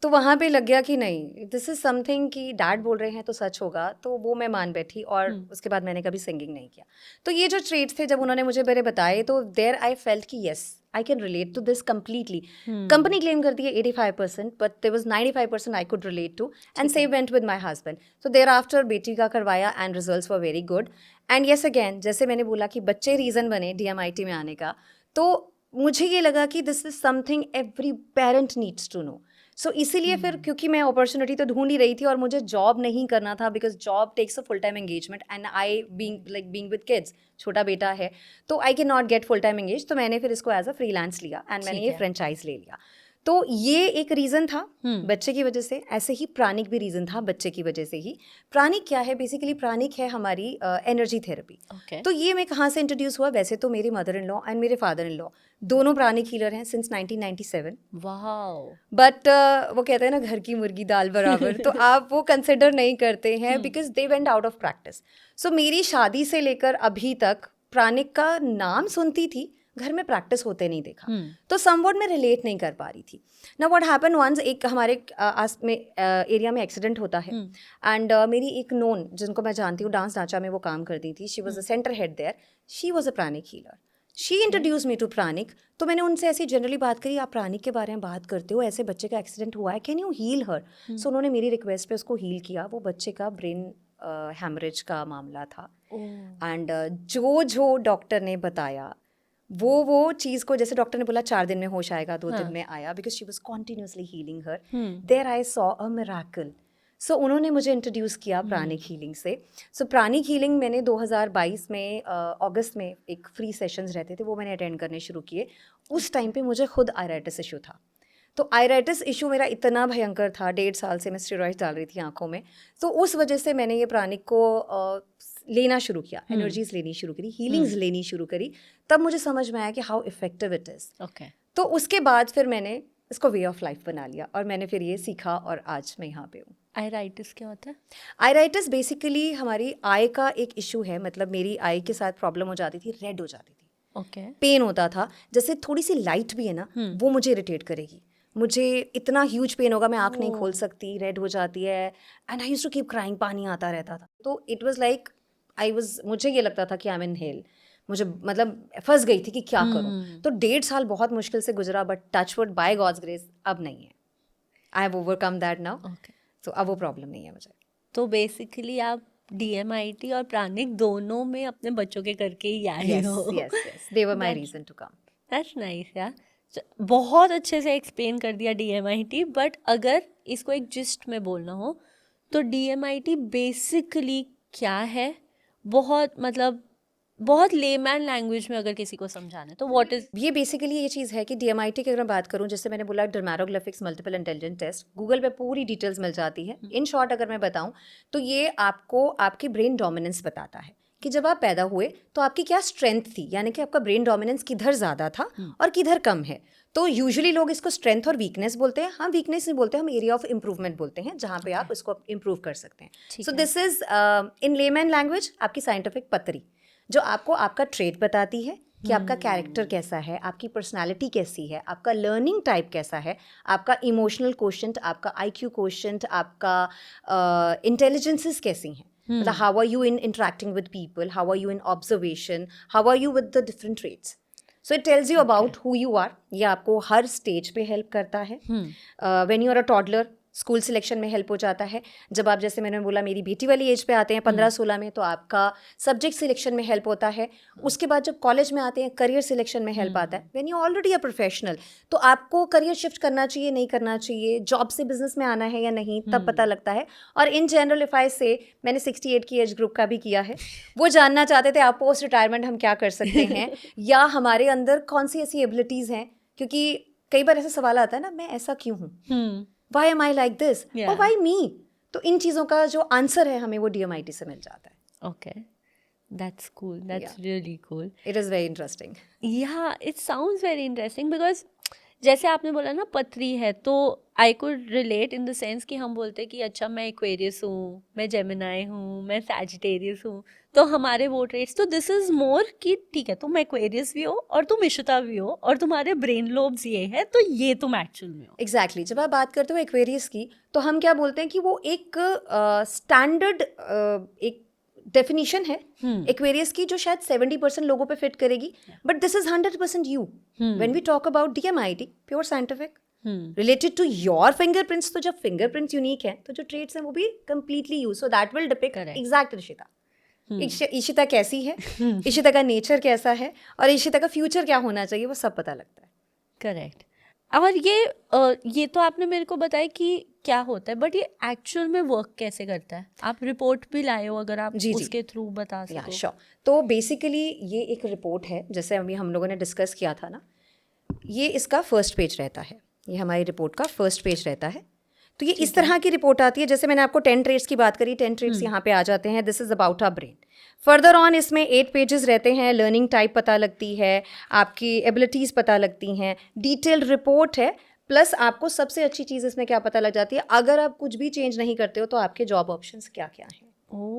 तो वहाँ पे लग गया कि नहीं, दिस इज़ समथिंग कि डैड बोल रहे हैं तो सच होगा, तो वो मैं मान बैठी और उसके बाद मैंने कभी सिंगिंग नहीं किया। तो ये जो ट्रेट्स थे जब उन्होंने मुझे मेरे बताए, तो देयर आई फेल्ट कि yes I can relate to this completely. Company claim करती है 85%, but there was 95% I could relate to, and same went with my husband. So thereafter बेटी का करवाया and results were very good. And yes again, जैसे मैंने बोला कि बच्चे रीज़न बने DMIT में आने का, तो मुझे ये लगा कि this is something every parent needs to know. So इसीलिए फिर, क्योंकि मैं अपॉर्चुनिटी तो ढूंढ ही रही थी और मुझे जॉब नहीं करना था, because job takes a full time engagement and I being with kids, छोटा बेटा है, तो I can not get full time engage. तो मैंने फिर इसको एज अ फ्रीलांस लिया एंड मैंने ये फ्रेंचाइज ले लिया। तो ये एक रीज़न था बच्चे की वजह से। ऐसे ही प्राणिक भी रीज़न था बच्चे की वजह से ही। प्राणिक क्या है? बेसिकली प्राणिक है हमारी एनर्जी थेरेपी। Okay. तो ये मैं कहाँ से इंट्रोड्यूस हुआ? वैसे तो मेरी मदर इन लॉ एंड मेरे फादर इन लॉ दोनों प्राणिक हीलर हैं सिंस 1997। वाओ। बट वो कहते हैं ना, घर की मुर्गी दाल बराबर। तो आप वो कंसिडर नहीं करते हैं because they went out of practice. So मेरी शादी से लेकर अभी तक प्राणिक का नाम सुनती थी, घर में प्रैक्टिस होते नहीं देखा। तो समवॉट मैं रिलेट नहीं कर पा रही थी ना। व्हाट हैपन वंस, एक हमारे आस में एरिया में एक्सीडेंट होता है एंड मेरी एक नोन जिनको मैं जानती हूँ, डांस ढांचा में वो काम करती थी, she was a centre head there, she was a pranic healer. She introduce me to pranic. तो मैंने उनसे ऐसी जनरली बात करी, आप प्राणिक के बारे में बात करते हो, ऐसे बच्चे का एक्सीडेंट हुआ है, कैन यू हील हर? सो उन्होंने मेरी रिक्वेस्ट पे उसको हील किया। वो बच्चे का ब्रेन हैमरेज का मामला था एंड जो डॉक्टर ने बताया वो चीज़ को, जैसे डॉक्टर ने बोला 4 दिन में होश आएगा, 2 दिन में आया, because she was continuously healing her. There I saw a miracle. So उन्होंने मुझे इंट्रोड्यूस किया प्राणिक हीलिंग से। सो प्राणिक हीलिंग मैंने 2022 में अगस्त में एक फ्री सेशंस रहते थे, वो मैंने अटेंड करने शुरू किए। उस टाइम पे मुझे खुद आयराइटिस इशू था। तो आयराइटिस इशू मेरा इतना भयंकर था, 1.5 साल से मैं स्टेरॉइड्स डाल रही थी आंखों में। तो उस वजह से मैंने ये प्राणिक को लेना शुरू किया, एनर्जीज लेनी शुरू करी, हीलिंग्स लेनी शुरू करी। तब मुझे समझ में आया कि हाउ इफेक्टिव इट इज़। तो उसके बाद फिर मैंने इसको वे ऑफ लाइफ बना लिया और मैंने फिर ये सीखा और आज मैं यहाँ पे हूँ। आयराइटिस क्या होता है? आयराइटिस बेसिकली हमारी आई का एक इशू है। मतलब मेरी आई के साथ प्रॉब्लम हो जाती थी, रेड हो जाती थी, ओके, पेन होता था। जैसे थोड़ी सी लाइट भी है ना, वो मुझे इरिटेट करेगी। मुझे इतना ह्यूज पेन होगा, मैं आँख नहीं खोल सकती, रेड हो जाती है and I used to keep crying, पानी आता रहता था। तो इट वाज लाइक मुझे ये लगता था कि आई एम इन हेल। मुझे मतलब फंस गई थी कि क्या करूं। तो 1.5 साल बहुत मुश्किल से गुजरा, but touch wood by God's grace अब नहीं है। I have overcome that now. तो अब वो प्रॉब्लम नहीं है मुझे। तो बेसिकली आप DMIT और प्राणिक दोनों में अपने बच्चों के करके ही आए हो। yes, they were my reason to come. That's nice यार। बहुत अच्छे से एक्सप्लेन कर दिया DMIT। बट अगर इसको एक जिस्ट में बोलना हो तो DMIT बेसिकली क्या है? बहुत मतलब बहुत लेमैन लैंग्वेज में अगर किसी को समझाना है तो व्हाट इज? ये बेसिकली ये चीज़ है कि DMIT की अगर मैं बात करूँ, जैसे मैंने बोला डर्मेटोग्राफिक्स मल्टीपल इंटेलिजेंट टेस्ट, गूगल पे पूरी डिटेल्स मिल जाती है। इन शॉर्ट अगर मैं बताऊँ तो ये आपको आपकी ब्रेन डोमिनेंस बताता है कि जब आप पैदा हुए तो आपकी क्या स्ट्रेंथ थी, यानी कि आपका ब्रेन डोमिनेंस किधर ज़्यादा था और किधर कम है। तो यूजुअली लोग इसको स्ट्रेंथ और वीकनेस बोलते हैं। हम वीकनेस नहीं बोलते, हम एरिया ऑफ इम्प्रूवमेंट बोलते हैं, जहाँ पे आप इसको इम्प्रूव कर सकते हैं। So this is in layman language आपकी साइंटिफिक पतरी, जो आपको आपका ट्रेट बताती है कि आपका कैरेक्टर कैसा है, आपकी पर्सनालिटी कैसी है, आपका लर्निंग टाइप कैसा है, आपका इमोशनल कोशेंट, आपका IQ कोशेंट, आपका इंटेलिजेंसेस कैसी हैं। मतलब how are you in interacting with people, how are you in observation, how are you with the different traits. So it tells you about who you are. ये आपको हर stage पे help करता है। When you are a toddler, school selection में help हो जाता है। जब आप, जैसे मैंने बोला, मेरी बेटी वाली एज पे आते हैं 15-16 में, तो आपका सब्जेक्ट सिलेक्शन में हेल्प होता है। उसके बाद जब कॉलेज में आते हैं, करियर सिलेक्शन में हेल्प आता है। When you already a professional, तो आपको करियर शिफ्ट करना चाहिए, नहीं करना चाहिए, जॉब से बिजनेस में आना है या नहीं, तब पता लगता है। और इन जनरल इफ आई से, मैंने 68 की एज ग्रुप का भी किया है। वो जानना चाहते थे आप पोस्ट रिटायरमेंट हम क्या कर सकते हैं या हमारे अंदर कौन सी ऐसी एबिलिटीज़ हैं, क्योंकि कई बार ऐसा सवाल आता है ना, मैं ऐसा क्यों हूँ, why am I like this? Yeah. और why me? तो इन चीज़ों का जो आंसर है हमें वो DMIT से मिल जाता है। Okay, that's cool. That's really cool. It is very interesting. Yeah, it sounds very interesting because जैसे आपने बोला ना पथरी है, तो आई could relate in the sense कि हम बोलते हैं कि अच्छा मैं एक्वेरियस हूँ, मैं जेमिनाई हूँ, मैं सैजिटेरियस हूँ, तो हमारे वो ट्रेट्स, तो दिस इज मोर कि ठीक है तुम एक्वेरियस भी हो और तुम इशिता भी हो और तुम्हारे ब्रेन लोब्स ये है, तो ये तुम एक्चुअल में हो। एग्जैक्टली जब आप बात करते हो एक्वेरियस की, तो हम क्या बोलते हैं कि वो एक स्टैंडर्ड एक डेफिनेशन है एक्वेरियस की, जो शायद 70% लोगों पे फिट करेगी, but this is 100% you. When we talk about DMIT, pure scientific related to your fingerprints, तो जब फिंगरप्रिंट्स यूनिक है तो जो ट्रेट्स हैं वो भी completely you, so that will depict exact Ishita कैसी है, इशिता का नेचर कैसा है और इशिता का फ्यूचर क्या होना चाहिए, वो सब पता लगता है। करेक्ट। और ये तो आपने मेरे को बताया कि क्या होता है, बट ये एक्चुअल में वर्क कैसे करता है? आप रिपोर्ट भी लाए हो, अगर आप उसके थ्रू बता सको। श्योर। तो बेसिकली ये एक रिपोर्ट है, जैसे अभी हम लोगों ने डिस्कस किया था ना, ये इसका फर्स्ट पेज रहता है। ये हमारी रिपोर्ट का फर्स्ट पेज रहता है। तो ये इस तरह की रिपोर्ट आती है, जैसे मैंने आपको 10 ट्रेट्स की बात करी, 10 ट्रेट्स यहाँ पे आ जाते हैं। This is about our brain. Further on इसमें 8 पेजेस रहते हैं, लर्निंग टाइप पता लगती है, आपकी एबिलिटीज़ पता लगती हैं, डिटेल्ड रिपोर्ट है, प्लस आपको सबसे अच्छी चीज़ इसमें क्या पता लग जाती है, अगर आप कुछ भी चेंज नहीं करते हो तो आपके जॉब ऑप्शंस क्या क्या हैं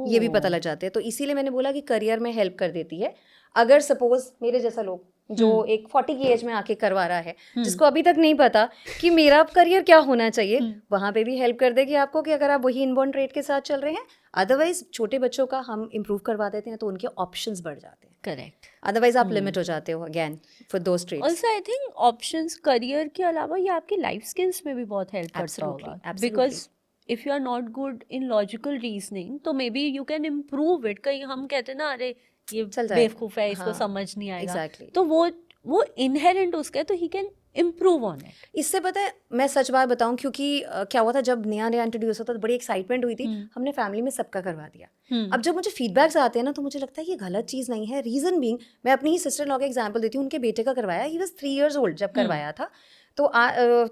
ये भी पता लग जाते हैं। तो इसीलिए मैंने बोला कि करियर में हेल्प कर देती है। अगर सपोज मेरे जैसा लोग जो एक 40 की एज में आके करवा रहा है, जिसको अभी तक नहीं पता कि मेरा करियर क्या होना चाहिए, वहाँ पे भी हेल्प कर देगी आपको कि अगर आप वही इनबॉर्न ट्रेड के साथ चल रहे हैं। अदरवाइज छोटे बच्चों का हम इम्प्रूव करवा देते हैं तो उनके ऑप्शंस बढ़ जाते हैं। करेक्ट। अदरवाइज आप लिमिट हो जाते हो again for those trades. Also I think options career के अलावा ये आपकी लाइफ स्किल्स में भी बहुत हेल्प करता होगा, because if you are not good in logical reasoning तो maybe you can improve it. कहीं हम कहते हैं ना, अरे ये बेवकूफ है, इसको समझ नहीं आएगा, तो वो इनहेरेंट उसका है, तो he can improve on it. इससे पता है, मैं सच बात बताऊं, क्योंकि क्या हुआ था जब नया इंट्रोड्यूस होता तो बड़ी एक्साइटमेंट हुई थी, हमने फैमिली में सबका करवा दिया। अब जब मुझे फीडबैक्स आते हैं ना तो मुझे लगता है ये गलत चीज़ नहीं है। रीज़न बीइंग, मैं अपनी ही सिस्टर इन लॉ का एग्जांपल देती हूँ। उनके बेटे का करवाया, ही वाज 3 years old जब करवाया था। तो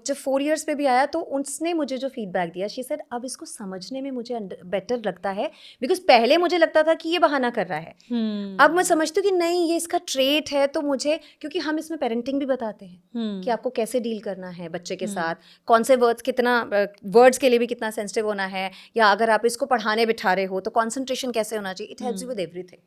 जब 4 years पे भी आया तो उसने मुझे जो फीडबैक दिया, शी सेड अब इसको समझने में मुझे बेटर लगता है, बिकॉज पहले मुझे लगता था कि ये बहाना कर रहा है। अब मैं समझती हूँ कि नहीं, ये इसका ट्रेट है। तो मुझे, क्योंकि हम इसमें पेरेंटिंग भी बताते हैं कि आपको कैसे डील करना है बच्चे के साथ, कौन से वर्ड्स, कितना वर्ड्स के लिए भी कितना सेंसिटिव होना है, या अगर आप इसको पढ़ाने बिठा रहे हो तो कॉन्सेंट्रेशन कैसे होना चाहिए। It helps you with everything,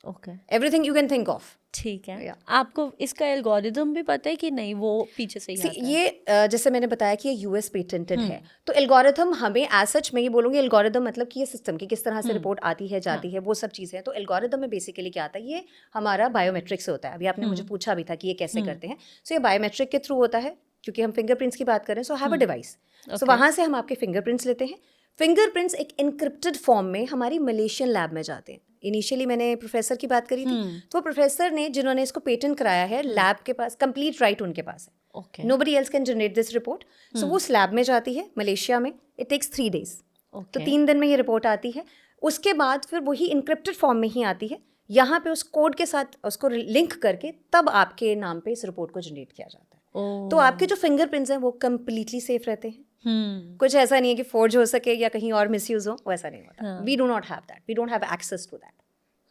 okay, everything you can think of. ठीक है। आपको इसका एल्गोरिदम भी पता है कि नहीं, वो पीछे से ही आता है? ये जैसे मैंने बताया कि ये यूएस पेटेंटेड है, तो एल्गोरिदम हमें एज सच, मैं ये बोलूँगी एल्गोरिदम मतलब कि ये सिस्टम की किस तरह से रिपोर्ट आती है जाती है, वो सब चीज़ें हैं। तो एल्गोरिदम में बेसिकली क्या आता है, ये हमारा बायोमेट्रिक से होता है। अभी आपने मुझे पूछा भी था कि ये कैसे करते हैं। सो ये बायोमेट्रिक के थ्रू होता है, क्योंकि हम फिंगरप्रिंट्स की बात करें। सो हैव अ डिवाइस, सो वहाँ से हम आपके फिंगरप्रिंट्स लेते हैं। फिंगरप्रिंट्स एक इनक्रिप्टेड फॉर्म में हमारी मलेशियन लैब में जाते हैं। इनिशियली मैंने प्रोफेसर की बात करी थी, तो प्रोफेसर ने, जिन्होंने इसको पेटेंट कराया है, लैब के पास कंप्लीट राइट उनके पास है। Nobody else can generate this report. So वो उस लैब में जाती है मलेशिया में। It takes 3 days। तो 3 दिन में ये रिपोर्ट आती है। उसके बाद फिर वही इनक्रिप्टेड फॉर्म में ही आती है, यहाँ पे उस कोड के साथ उसको लिंक करके तब आपके नाम पे इस रिपोर्ट को जनरेट किया जाता है। तो आपके जो फिंगरप्रिंट्स हैं वो कंप्लीटली सेफ रहते हैं। कुछ ऐसा नहीं है कि फोर्ज हो सके या कहीं और मिसयूज हो, वैसा नहीं होता। We do not have that, we don't have access to that.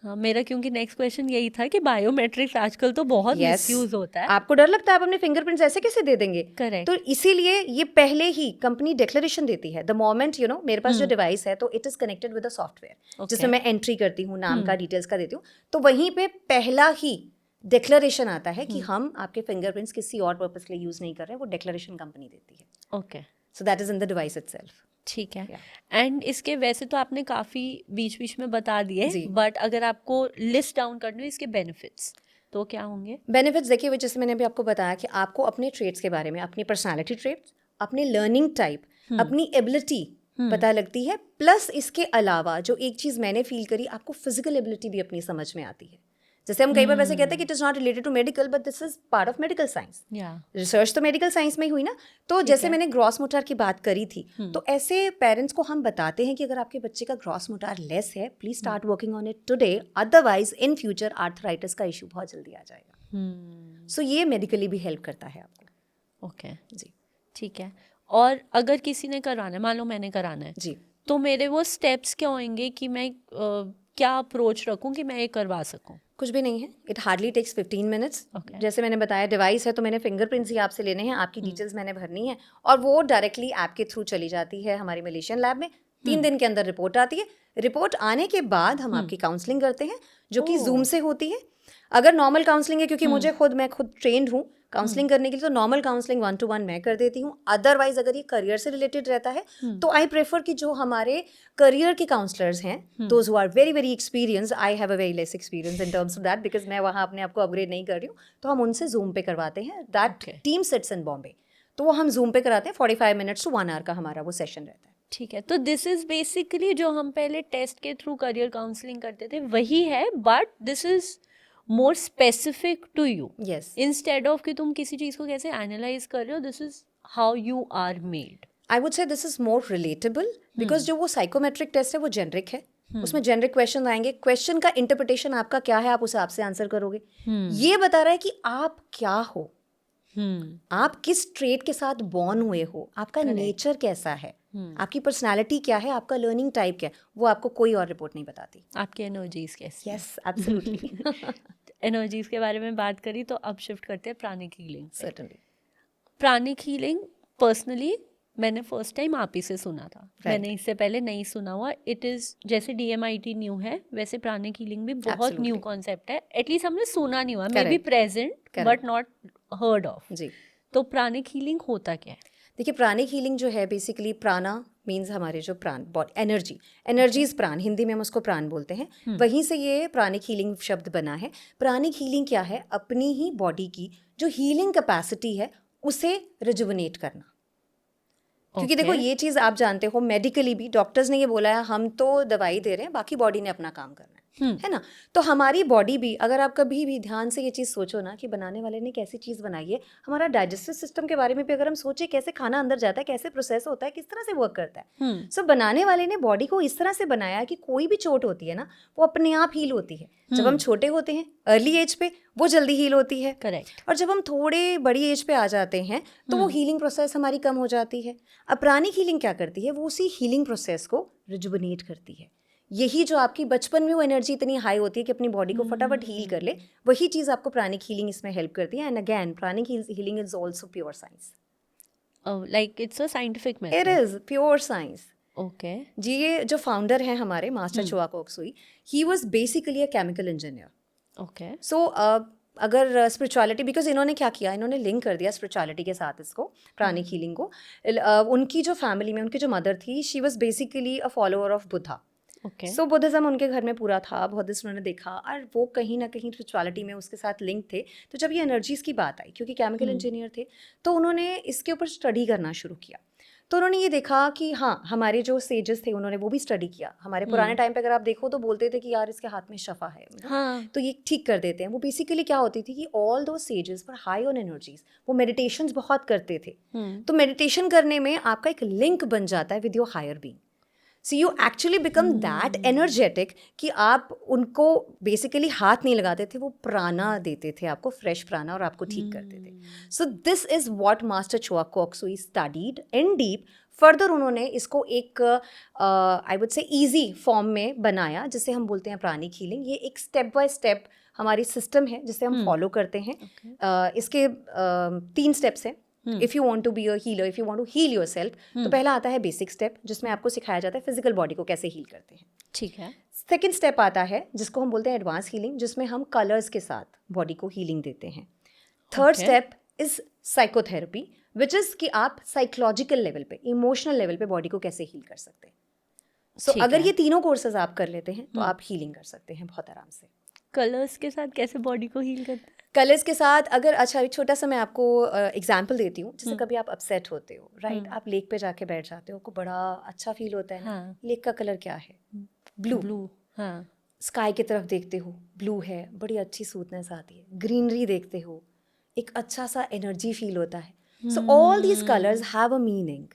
हाँ, मेरा क्योंकि नेक्स्ट क्वेश्चन यही था कि बायोमेट्रिक्स आजकल तो बहुत मिसयूज होता है। आपको डर लगता है आप अपने फिंगरप्रिंट्स ऐसे कैसे दे देंगे? करेक्ट। तो इसीलिए ये पहले ही कंपनी डिक्लेरेशन देती है द मोमेंट मेरे पास जो डिवाइस है, तो it is connected with a software जिसमें मैं एंट्री करती हूँ, नाम का डिटेल्स का देती हूँ, तो वहीं पे पहला ही डिक्लेरेशन आता है कि हम आपके फिंगरप्रिंट्स किसी और पर्पस के लिए यूज नहीं कर रहे हैं। वो डिक्लेरेशन कंपनी देती है। Okay, so that is in the device itself. ठीक है। एंड इसके वैसे तो आपने काफ़ी बीच बीच में बता दिए, बट अगर आपको लिस्ट डाउन करनी हो इसके बेनिफिट्स तो क्या होंगे? बेनिफिट्स देखिए, जैसे मैंने अभी आपको बताया कि आपको अपने ट्रेड्स के बारे में, अपनी पर्सनालिटी ट्रेड्स, अपने लर्निंग टाइप, अपनी एबिलिटी पता लगती है। प्लस इसके अलावा जो एक चीज़ मैंने फील करी, आपको फिजिकल एबिलिटी भी अपनी समझ में आती है। जैसे हम कई बार वैसे कहते हैं कि it is not related to medical, but this is part of medical science. Research तो मेडिकल साइंस में ही हुई ना। तो जैसे मैंने ग्रॉस मोटार की बात करी थी, तो ऐसे पेरेंट्स को हम बताते हैं कि अगर आपके बच्चे का ग्रॉस मोटार लेस है, please start working on it today, otherwise in future arthritis का इशू बहुत जल्दी आ जाएगा। सो ये मेडिकली भी हेल्प करता है आपको। ओके जी, ठीक है। और अगर किसी ने करवाना है, मान लो मैंने कराना है जी, तो मेरे वो स्टेप्स क्या होंगे कि मैं क्या अप्रोच रखूं कि मैं ये करवा सकूं? कुछ भी नहीं है। It hardly takes 15 minutes। जैसे मैंने बताया, डिवाइस है तो मैंने फिंगरप्रिंट्स ही आपसे लेने हैं, आपकी डिटेल्स मैंने भरनी है, और वो डायरेक्टली ऐप के थ्रू चली जाती है हमारी मलेशियन लैब में। 3 दिन के अंदर रिपोर्ट आती है। रिपोर्ट आने के बाद हम आपकी काउंसलिंग करते हैं, जो कि जूम से होती है। अगर नॉर्मल काउंसलिंग है, क्योंकि मैं खुद ट्रेंड हूँ काउंसलिंग करने के लिए, तो नॉर्मल काउंसलिंग 1-to-1 मैं कर देती हूँ। अदरवाइज अगर ये करियर से रिलेटेड रहता है तो आई प्रेफर कि जो हमारे करियर के काउंसलर्स हैं, those who are very very experience, I have a very less experience in terms of that, because मैं वहाँ अपने आप को अपग्रेड नहीं कर रही हूँ, तो हम उनसे जूम पे करवाते हैं। That team sits in Bombay, तो वो हम जूम पे कराते हैं। 45 minutes to 1 hour का हमारा वो सेशन रहता है। ठीक है। तो दिस इज बेसिकली जो हम पहले टेस्ट के थ्रू करियर काउंसलिंग करते थे वही है, but this is more specific to you. Yes, instead of कि तुम किसी चीज को कैसे एनालाइज कर रहे हो, this is how you are made. I would say this is more relatable, because जो वो साइकोमेट्रिक टेस्ट है वो जेनरिक है। उसमें जेनरिक क्वेश्चन आएंगे, क्वेश्चन का इंटरप्रिटेशन आपका क्या है, आप उसे आपसे आंसर करोगे। ये बता रहा है कि आप क्या हो, आप किस ट्रेट के साथ बॉर्न हुए हो, आपका Correct. नेचर कैसा है, आपकी पर्सनालिटी क्या है, आपका लर्निंग टाइप क्या है, वो आपको कोई और रिपोर्ट नहीं बताती. आपकी एनर्जीज कैसी यस, एब्सोल्युटली. एनर्जीज के बारे में बात करी तो अब शिफ्ट करते हैं pranic healing. Certainly. Pranic healing personally मैंने फर्स्ट टाइम आप ही से सुना था. मैंने इससे पहले नहीं सुना हुआ. इट इज़ जैसे DMIT न्यू है वैसे प्राणिक हीलिंग भी बहुत Absolutely. न्यू कॉन्सेप्ट है. एटलीस्ट हमने सुना नहीं हुआ, maybe Correct. Present Correct. But not heard of. जी. तो प्राणिक हीलिंग होता क्या है? देखिए, प्राणिक हीलिंग जो है बेसिकली प्राणा मीन्स हमारे जो प्राण, बॉडी, एनर्जी इज प्राण, हिंदी में हम उसको प्राण बोलते हैं. वहीं से ये प्राणिक हीलिंग शब्द बना है. प्राणिक हीलिंग क्या है? अपनी ही बॉडी की जो हीलिंग कैपेसिटी है उसे रिजुवनेट करना. क्योंकि देखो, ये चीज़ आप जानते हो, मेडिकली भी डॉक्टर्स ने ये बोला है हम तो दवाई दे रहे हैं, बाकी बॉडी ने अपना काम करना है ना. तो हमारी बॉडी भी, अगर आप कभी भी ध्यान से ये चीज़ सोचो ना कि बनाने वाले ने कैसी चीज़ बनाई है, हमारा डाइजेस्टिव सिस्टम के बारे में भी अगर हम सोचे कैसे खाना अंदर जाता है, कैसे प्रोसेस होता है, किस तरह से वर्क करता है. सो बनाने वाले ने बॉडी को इस तरह से बनाया है कि कोई भी चोट होती है ना, वो अपने आप हील होती है. जब हम छोटे होते हैं अर्ली एज पे, वो जल्दी हील होती है. करेक्ट. और जब हम थोड़े बड़ी एज पे आ जाते हैं तो वो हीलिंग प्रोसेस हमारी कम हो जाती है. अब प्राणिक हीलिंग क्या करती है? वो उसी हीलिंग प्रोसेस को रिजुवनेट करती है. यही जो आपकी बचपन में वो एनर्जी इतनी हाई होती है कि अपनी बॉडी को फटाफट हील कर ले, वही चीज़ आपको प्राणिक हीलिंग इसमें हेल्प करती है. And again, pranic healing is also pure science. Like it's a scientific method. It is pure science. Okay. जी, ये जो फाउंडर हैं हमारे master Choa Kok Sui, he was basically a chemical engineer. Okay. So अगर spirituality, because इन्होंने क्या किया, इन्होंने लिंक कर दिया स्पिरिचुअलिटी के साथ इसको, प्राणिक हीलिंग को. उनकी जो फैमिली में उनकी जो मदर थी, she was basically a follower of Buddha. Okay. So Buddhism उनके घर में पूरा था, बुद्धिस्ट उन्होंने देखा, और वो कहीं ना कहीं स्पिरिचुअलिटी में उसके साथ लिंक थे. तो जब ये एनर्जीज़ की बात आई, क्योंकि केमिकल इंजीनियर थे, तो उन्होंने इसके ऊपर स्टडी करना शुरू किया. तो उन्होंने ये देखा कि हाँ, हमारे जो सेजेस थे उन्होंने वो भी स्टडी किया. हमारे पुराने टाइम पे अगर आप देखो तो बोलते थे कि यार इसके हाथ में शफा है, हाँ. तो ये ठीक कर देते हैं. वो बेसिकली क्या होती थी कि ऑल दो sages were high on energies, वो मेडिटेशंस बहुत करते थे. तो मेडिटेशन करने में आपका एक लिंक बन जाता है with your higher being. So you actually become that energetic कि आप उनको बेसिकली हाथ नहीं लगाते थे, वो प्राणा देते थे आपको, फ्रेश प्राणा, और आपको ठीक करते थे. So this is what master Choa Kok Sui studied in deep. Further उन्होंने इसको एक I would say easy form में बनाया, जिसे हम बोलते हैं प्राणिक हीलिंग. ये एक स्टेप बाय स्टेप हमारी सिस्टम है जिसे हम फॉलो करते हैं. इसके 3 स्टेप्स हैं. If you want to be a healer, if you want to heal yourself, तो पहला आता है बेसिक स्टेप, जिसमें आपको सिखाया जाता है फिजिकल बॉडी को कैसे हील करते हैं. ठीक है. सेकेंड स्टेप आता है जिसको हम बोलते हैं एडवांस हीलिंग, जिसमें हम कलर्स के साथ बॉडी को हीलिंग देते हैं. Third step is psychotherapy, which is कि आप साइकोलॉजिकल लेवल पे, इमोशनल लेवल पे बॉडी को कैसे हील कर सकते हैं. सो अगर ये तीनों कोर्सेज आप कर लेते हैं तो आप हीलिंग कर सकते हैं बहुत आराम से. कलर्स के साथ कैसे बॉडी को हील करते हैं? कलर्स के साथ अगर, अच्छा एक छोटा सा मैं आपको एग्जांपल देती हूँ. जैसे कभी आप अपसेट होते हो, राइट, आप लेक पे जाके बैठ जाते हो, आपको बड़ा अच्छा फील होता है. हाँ. लेक का कलर क्या है? ब्लू. ब्लू. हाँ. स्काई की तरफ देखते हो, ब्लू है, बड़ी अच्छी स्मूथनेस आती है. ग्रीनरी देखते हो, एक अच्छा सा एनर्जी फील होता है. So all these colours have a meaning.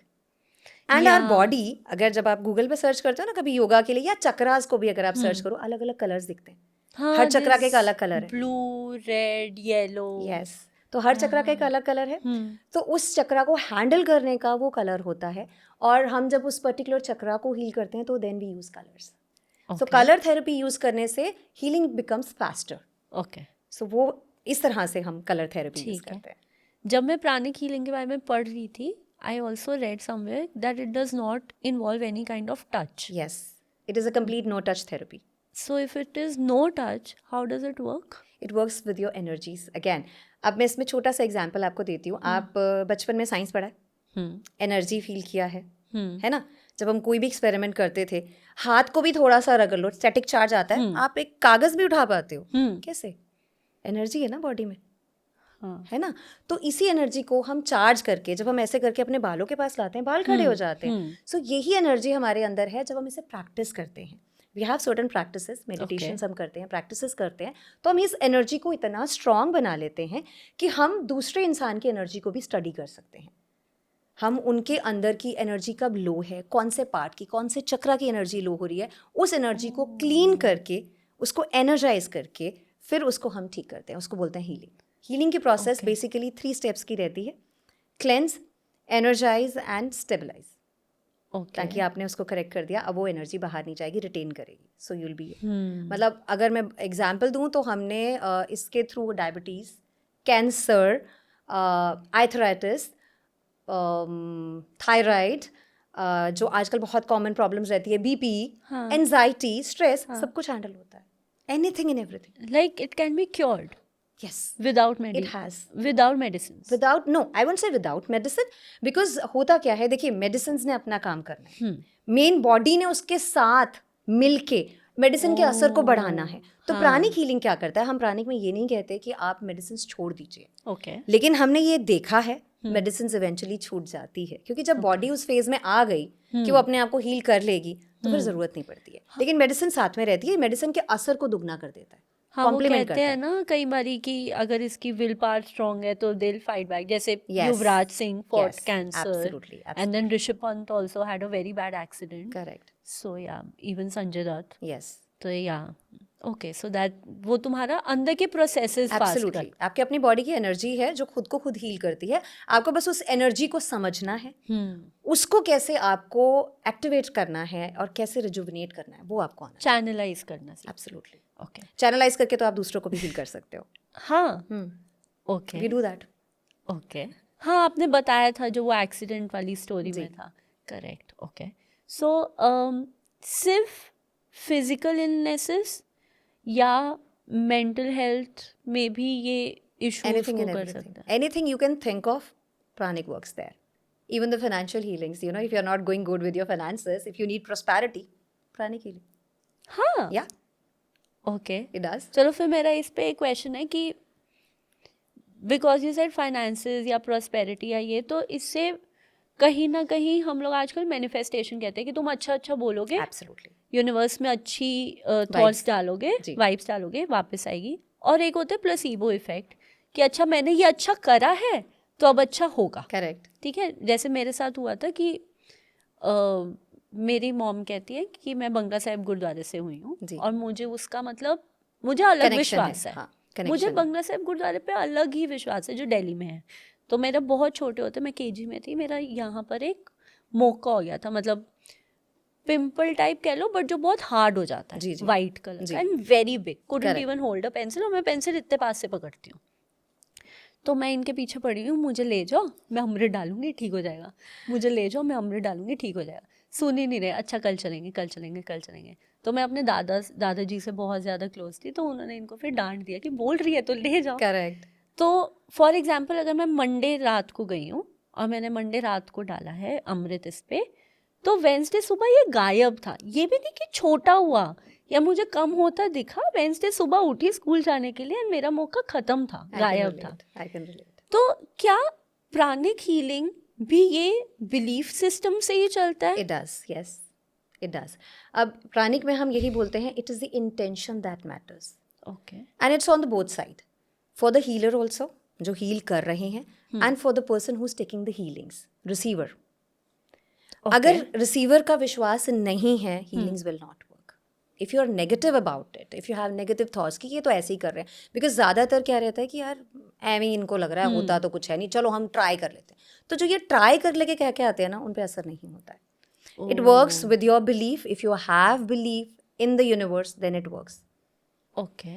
And our body, अगर जब आप गूगल पे सर्च करते हो ना कभी योगा के लिए, या चक्रास को भी अगर आप सर्च करो, अलग अलग कलर्स दिखते हैं. हाँ, हर चक्रा का एक अलग कलर है. Blue, red, yellow. यस. तो हर चक्रा का एक अलग कलर है. तो उस चक्रा को हैंडल करने का वो कलर होता है. और हम जब उस पर्टिकुलर चक्रा को हील करते हैं तो then we use colours. So colour therapy use करने से healing becomes faster. Okay. So वो इस तरह से हम कलर थेरेपी यूज करते हैं. जब मैं प्राणिक हीलिंग के बारे में पढ़ रही थी, I also read somewhere that it does not involve any kind of touch. Yes, it is a complete no touch therapy. So if it is no touch, how does it work? It works with your energies. Again, अब मैं इसमें छोटा सा example आपको देती हूँ. आप बचपन में साइंस पढ़ा है, एनर्जी फील किया है ना. जब हम कोई भी एक्सपेरिमेंट करते थे, हाथ को भी थोड़ा सा रगड़ लो, स्टैटिक चार्ज आता है, आप एक कागज भी उठा पाते हो. कैसे? एनर्जी है ना बॉडी में, है ना. तो इसी एनर्जी को हम चार्ज करके, जब हम ऐसे करके अपने बालों के पास लाते हैं, बाल खड़े हो जाते हैं. सो यही एनर्जी हमारे अंदर है. जब हम इसे प्रैक्टिस करते हैं, we have certain practices, meditation हम करते हैं, प्रैक्टिसेस करते हैं, तो हम इस एनर्जी को इतना स्ट्रांग बना लेते हैं कि हम दूसरे इंसान की एनर्जी को भी स्टडी कर सकते हैं. हम उनके अंदर की एनर्जी कब लो है, कौन से पार्ट की, कौन से चक्रा की एनर्जी लो हो रही है, उस एनर्जी को क्लीन करके, उसको एनर्जाइज करके, फिर उसको हम ठीक करते हैं. उसको बोलते हैं हीलिंग. हीलिंग की प्रोसेस Okay. बेसिकली 3 स्टेप्स की रहती है, cleanse, energise and stabilise. Okay ताकि आपने उसको करेक्ट कर दिया, अब वो एनर्जी बाहर नहीं जाएगी, रिटेन करेगी, सो यूल बी। हम्म मतलब अगर मैं एग्जांपल दूं तो हमने इसके through diabetes, cancer, arthritis, thyroid, जो आजकल बहुत कॉमन प्रॉब्लम्स रहती है, बीपी, हाँ। एंजाइटी, स्ट्रेस, हाँ। सब कुछ हैंडल होता है, anything and everything. Like it can be cured yes, without it has. Without medicine without, no I won't say without medicine, because होता क्या है, देखिए मेडिसिन ने अपना काम करना है, मेन बॉडी ने उसके साथ मिलके मेडिसिन के असर को बढ़ाना है। तो हाँ। प्राणिक हीलिंग क्या करता है, हम प्राणिक में ये नहीं कहते कि आप मेडिसिन छोड़ दीजिए, ओके लेकिन हमने ये देखा है मेडिसिन इवेंचुअली छूट जाती है, क्योंकि जब बॉडी उस फेज में आ गई कि वो अपने आप को हील कर लेगी तो फिर जरूरत नहीं पड़ती है, लेकिन मेडिसिन साथ में रहती है, मेडिसिन के असर को दुगना कर देता है, हाँ वो कॉम्प्लीमेंट कहते करता हैं है। ना कई बारी कि अगर इसकी विल पावर स्ट्रांग है तो दे विल फाइट बैक, जैसे Yes. Yuvraj Singh fought Yes, cancer absolutely, and then Rishabh Pant also had a very bad accident, correct, so या इवन संजय दत्त, यस, तो या ओके सो दैट वो तुम्हारा अंदर के प्रोसेसेस फास्ट एब्सोल्युटली। आपके अपनी बॉडी की एनर्जी है जो खुद को खुद हील करती है, आपको बस उस एनर्जी को समझना है, उसको कैसे आपको एक्टिवेट करना है और कैसे रिजुविनेट करना है, वो आपको आना चाहिए। चैनलाइज करना चाहिए। एब्सोल्युटली, ओके चैनलाइज करके तो आप दूसरों को भी हील कर सकते हो। हाँ okay we do that. Okay हाँ आपने बताया था जो वो एक्सीडेंट वाली स्टोरी जी। में था, करेक्ट ओके। सो सिर्फ फिजिकल इलनेसेस या मेंटल हेल्थ में भी ये इश्यूज Anything को and कर everything. सकता है? Anything you can think of, pranic works there. Even the financial healings, you know, if you're not going good with your finances, if you need prosperity, pranic healing. हाँ Yeah, okay it does. चलो फिर मेरा इस पे एक question है कि because you said finances या प्रॉस्पेरिटी या ये, तो इससे कहीं ना कहीं हम लोग आजकल मैनिफेस्टेशन कहते हैं कि तुम अच्छा अच्छा बोलोगे, Absolutely. यूनिवर्स में अच्छी थॉट्स डालोगे, जी। वाइब्स डालोगे, वापस आएगी। और एक होता है प्लेसीबो इफेक्ट कि अच्छा मैंने ये अच्छा करा है तो अब अच्छा होगा, Correct. ठीक है। जैसे मेरे साथ हुआ था कि मेरी मॉम कहती है कि मैं बंगला साहिब गुरुद्वारे से हुई हूँ जी। और मुझे उसका मतलब मुझे अलग Connection विश्वास है, है, हाँ, connection मुझे है। बंगला साहिब गुरुद्वारे पे अलग ही विश्वास है जो दिल्ली में है। तो मेरा बहुत छोटे होते, मैं केजी में थी, मेरा यहाँ पर एक मौका हो गया था, मतलब पिंपल टाइप कह लो बट जो बहुत हार्ड हो जाता जी, है, जी। वाइट कलर जी। का and very big, couldn't Correct. Even hold a pencil, और मैं पेंसिल इतने पास से पकड़ती हूँ। तो मैं इनके पीछे पड़ी हूँ, मुझे ले जाओ मैं अमृत डालूंगी ठीक हो जाएगा, मुझे ले जाओ मैं अमृत डालूंगी ठीक हो जाएगा। सुन ही नहीं रहे, अच्छा कल चलेंगे कल चलेंगे कल चलेंगे। तो मैं अपने दादाजी से बहुत ज़्यादा क्लोज थी, तो उन्होंने इनको फिर डांट दिया कि बोल रही है तो ले जाओ। Correct. तो फॉर एग्जाम्पल अगर मैं मंडे रात को गई हूँ और मैंने मंडे रात को डाला है अमृत इस पे, तो वेंसडे सुबह ये गायब था। ये भी नहीं कि छोटा हुआ या मुझे कम होता दिखा, वेंसडे सुबह उठी स्कूल जाने के लिए और मेरा मौका खत्म था, I can गायब था। relate. I can relate. तो क्या प्राणिक हीलिंग भी ये बिलीफ सिस्टम से ही चलता है? It does, yes. It does. अब प्राणिक में हम यही बोलते हैं, it is the intention that matters. Okay And it's on the both side. For the healer also, जो heal कर रहे हैं, and for the person who's taking the healings, receiver. अगर रिसीवर का विश्वास नहीं है, healings will not work. If you are negative about it, if you have negative thoughts कि ये तो ऐसे ही कर रहे हैं, because ज़्यादातर क्या रहता है कि यार ऐਵੇਂ ही इनको लग रहा है, होता तो कुछ है नहीं, चलो हम ट्राई कर लेते हैं। तो जो ये ट्राई कर लेके कह के आते हैं ना, उन पे असर नहीं होता है। It works with your belief. If you have belief in the universe, then it works. Okay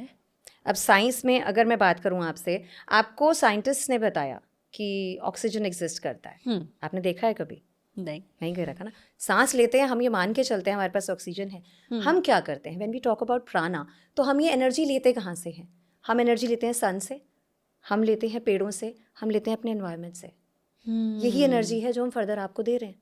अब साइंस में अगर मैं बात करूं आपसे, आपको साइंटिस्ट ने बताया कि ऑक्सीजन एग्जिस्ट करता है, आपने देखा है कभी? नहीं कर रखा ना। सांस लेते हैं हम, ये मान के चलते हैं हमारे पास ऑक्सीजन है। हम क्या करते हैं व्हेन वी टॉक अबाउट प्राणा, तो हम ये एनर्जी लेते कहाँ से हैं? हम एनर्जी लेते हैं सन से, हम लेते हैं पेड़ों से, हम लेते हैं अपने एनवायरनमेंट से। यही एनर्जी है जो हम फर्दर आपको दे रहे हैं।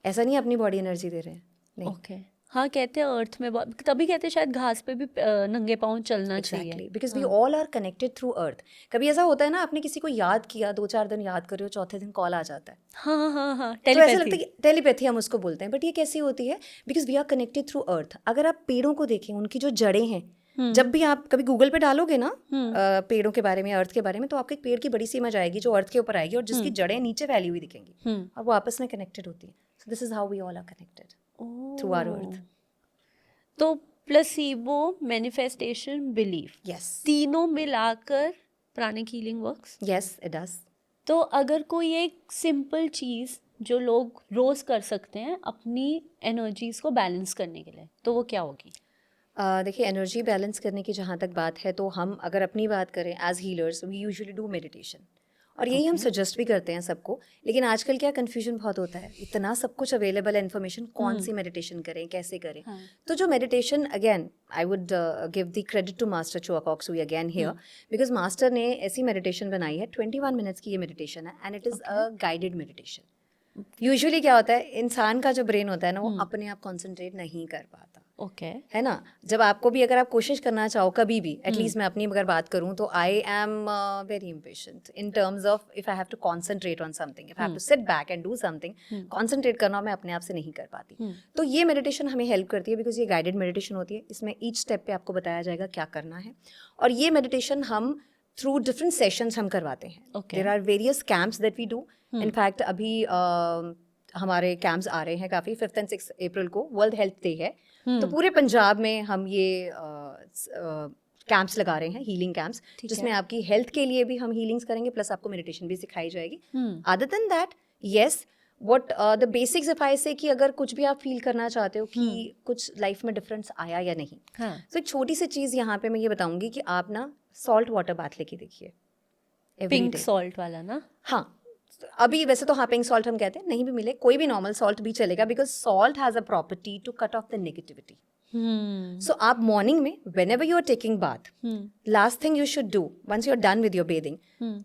ऐसा नहीं अपनी बॉडी एनर्जी दे रहे हैं, नहीं। ओके हाँ कहते हैं अर्थ में तभी कहते हैं शायद घास पे भी नंगे पाँव चलना चाहिए। Exactly, because we all are connected through earth. कभी ऐसा होता है ना, आपने किसी को याद किया, 2-4 दिन याद कर रहे हो, चौथे दिन कॉल आ जाता है, हाँ हाँ हाँ तो ऐसा लगता है टेलीपैथी। कि टेलीपैथी हम उसको बोलते हैं, बट ये कैसी होती है? Because we are connected through earth. अगर आप पेड़ों को देखें, उनकी जो जड़ें हैं, जब भी आप कभी गूगल पे डालोगे ना पेड़ों के बारे में, अर्थ के बारे में, तो आपको एक पेड़ की बड़ी सी इमेज आएगी जो अर्थ के ऊपर आएगी और जिसकी जड़ें नीचे फैली हुई दिखेंगी और वो आपस में कनेक्टेड होती है। So this is how we all are connected through our earth. तो प्लेसीबो, मैनिफेस्टेशन, बिलीफ, यस, तीनों मिलाकर pranic healing works? Yes, it does. तो अगर कोई एक सिंपल चीज़ जो लोग रोज़ कर सकते हैं अपनी एनर्जीज को बैलेंस करने के लिए, तो वो क्या होगी? देखिए, एनर्जी बैलेंस करने की जहाँ तक बात है, तो हम अगर अपनी बात करें as healers, we usually do meditation, और यही हम Okay. सजेस्ट भी करते हैं सबको। लेकिन आजकल क्या कन्फ्यूजन बहुत होता है, इतना सब कुछ अवेलेबल है इन्फॉर्मेशन, कौन सी मेडिटेशन करें, कैसे करें। हाँ. तो जो meditation, again I would give the credit to master Choa Kok Sui again here, because master ने ऐसी मेडिटेशन बनाई है, 21 मिनट्स की ये मेडिटेशन है, and it is a guided meditation. Usually क्या होता है, इंसान का जो ब्रेन होता है ना, वो अपने आप कॉन्सेंट्रेट नहीं कर पाता, ओके. है ना। जब आपको भी, अगर आप कोशिश करना चाहो कभी भी, एटलीस्ट मैं अपनी अगर बात करूँ, तो I am very impatient in terms of if I have to concentrate on something, if I have to sit back and do something, concentrate करना मैं अपने आप से नहीं कर पाती। तो ये मेडिटेशन हमें हेल्प करती है, बिकॉज ये गाइडेड मेडिटेशन होती है। इसमें ईच स्टेप पे आपको बताया जाएगा क्या करना है, और ये मेडिटेशन हम थ्रू डिफरेंट सेशंस हम करवाते हैं। Okay. There are various camps that we do. In fact अभी हमारे कैंप्स आ रहे हैं काफ़ी, 5th and 6th अप्रैल को वर्ल्ड हेल्थ डे है, तो पूरे पंजाब में हम ये कैंप्स लगा रहे हैं, हीलिंग कैंप्स, जिसमें आपकी हेल्थ के लिए भी हम हीलिंग्स करेंगे, प्लस आपको मेडिटेशन भी सिखाई जाएगी। Other than that, yes, what the basics, if I से कि अगर कुछ भी आप फील करना चाहते हो कि कुछ लाइफ में डिफरेंस आया या नहीं, तो एक छोटी सी चीज़ यहाँ पे मैं ये बताऊंगी कि आप ना सॉल्ट वाटर बाथ लेके देखिए, पिंक सॉल्ट वाला ना? हाँ, अभी वैसे तो हाँ पिंक सॉल्ट हम कहते हैं, नहीं भी मिले कोई भी नॉर्मल सॉल्ट भी चलेगा, because salt has a property to cut off the negativity. So आप मॉर्निंग में whenever you are taking bath, last thing you should do once you are done with your bathing,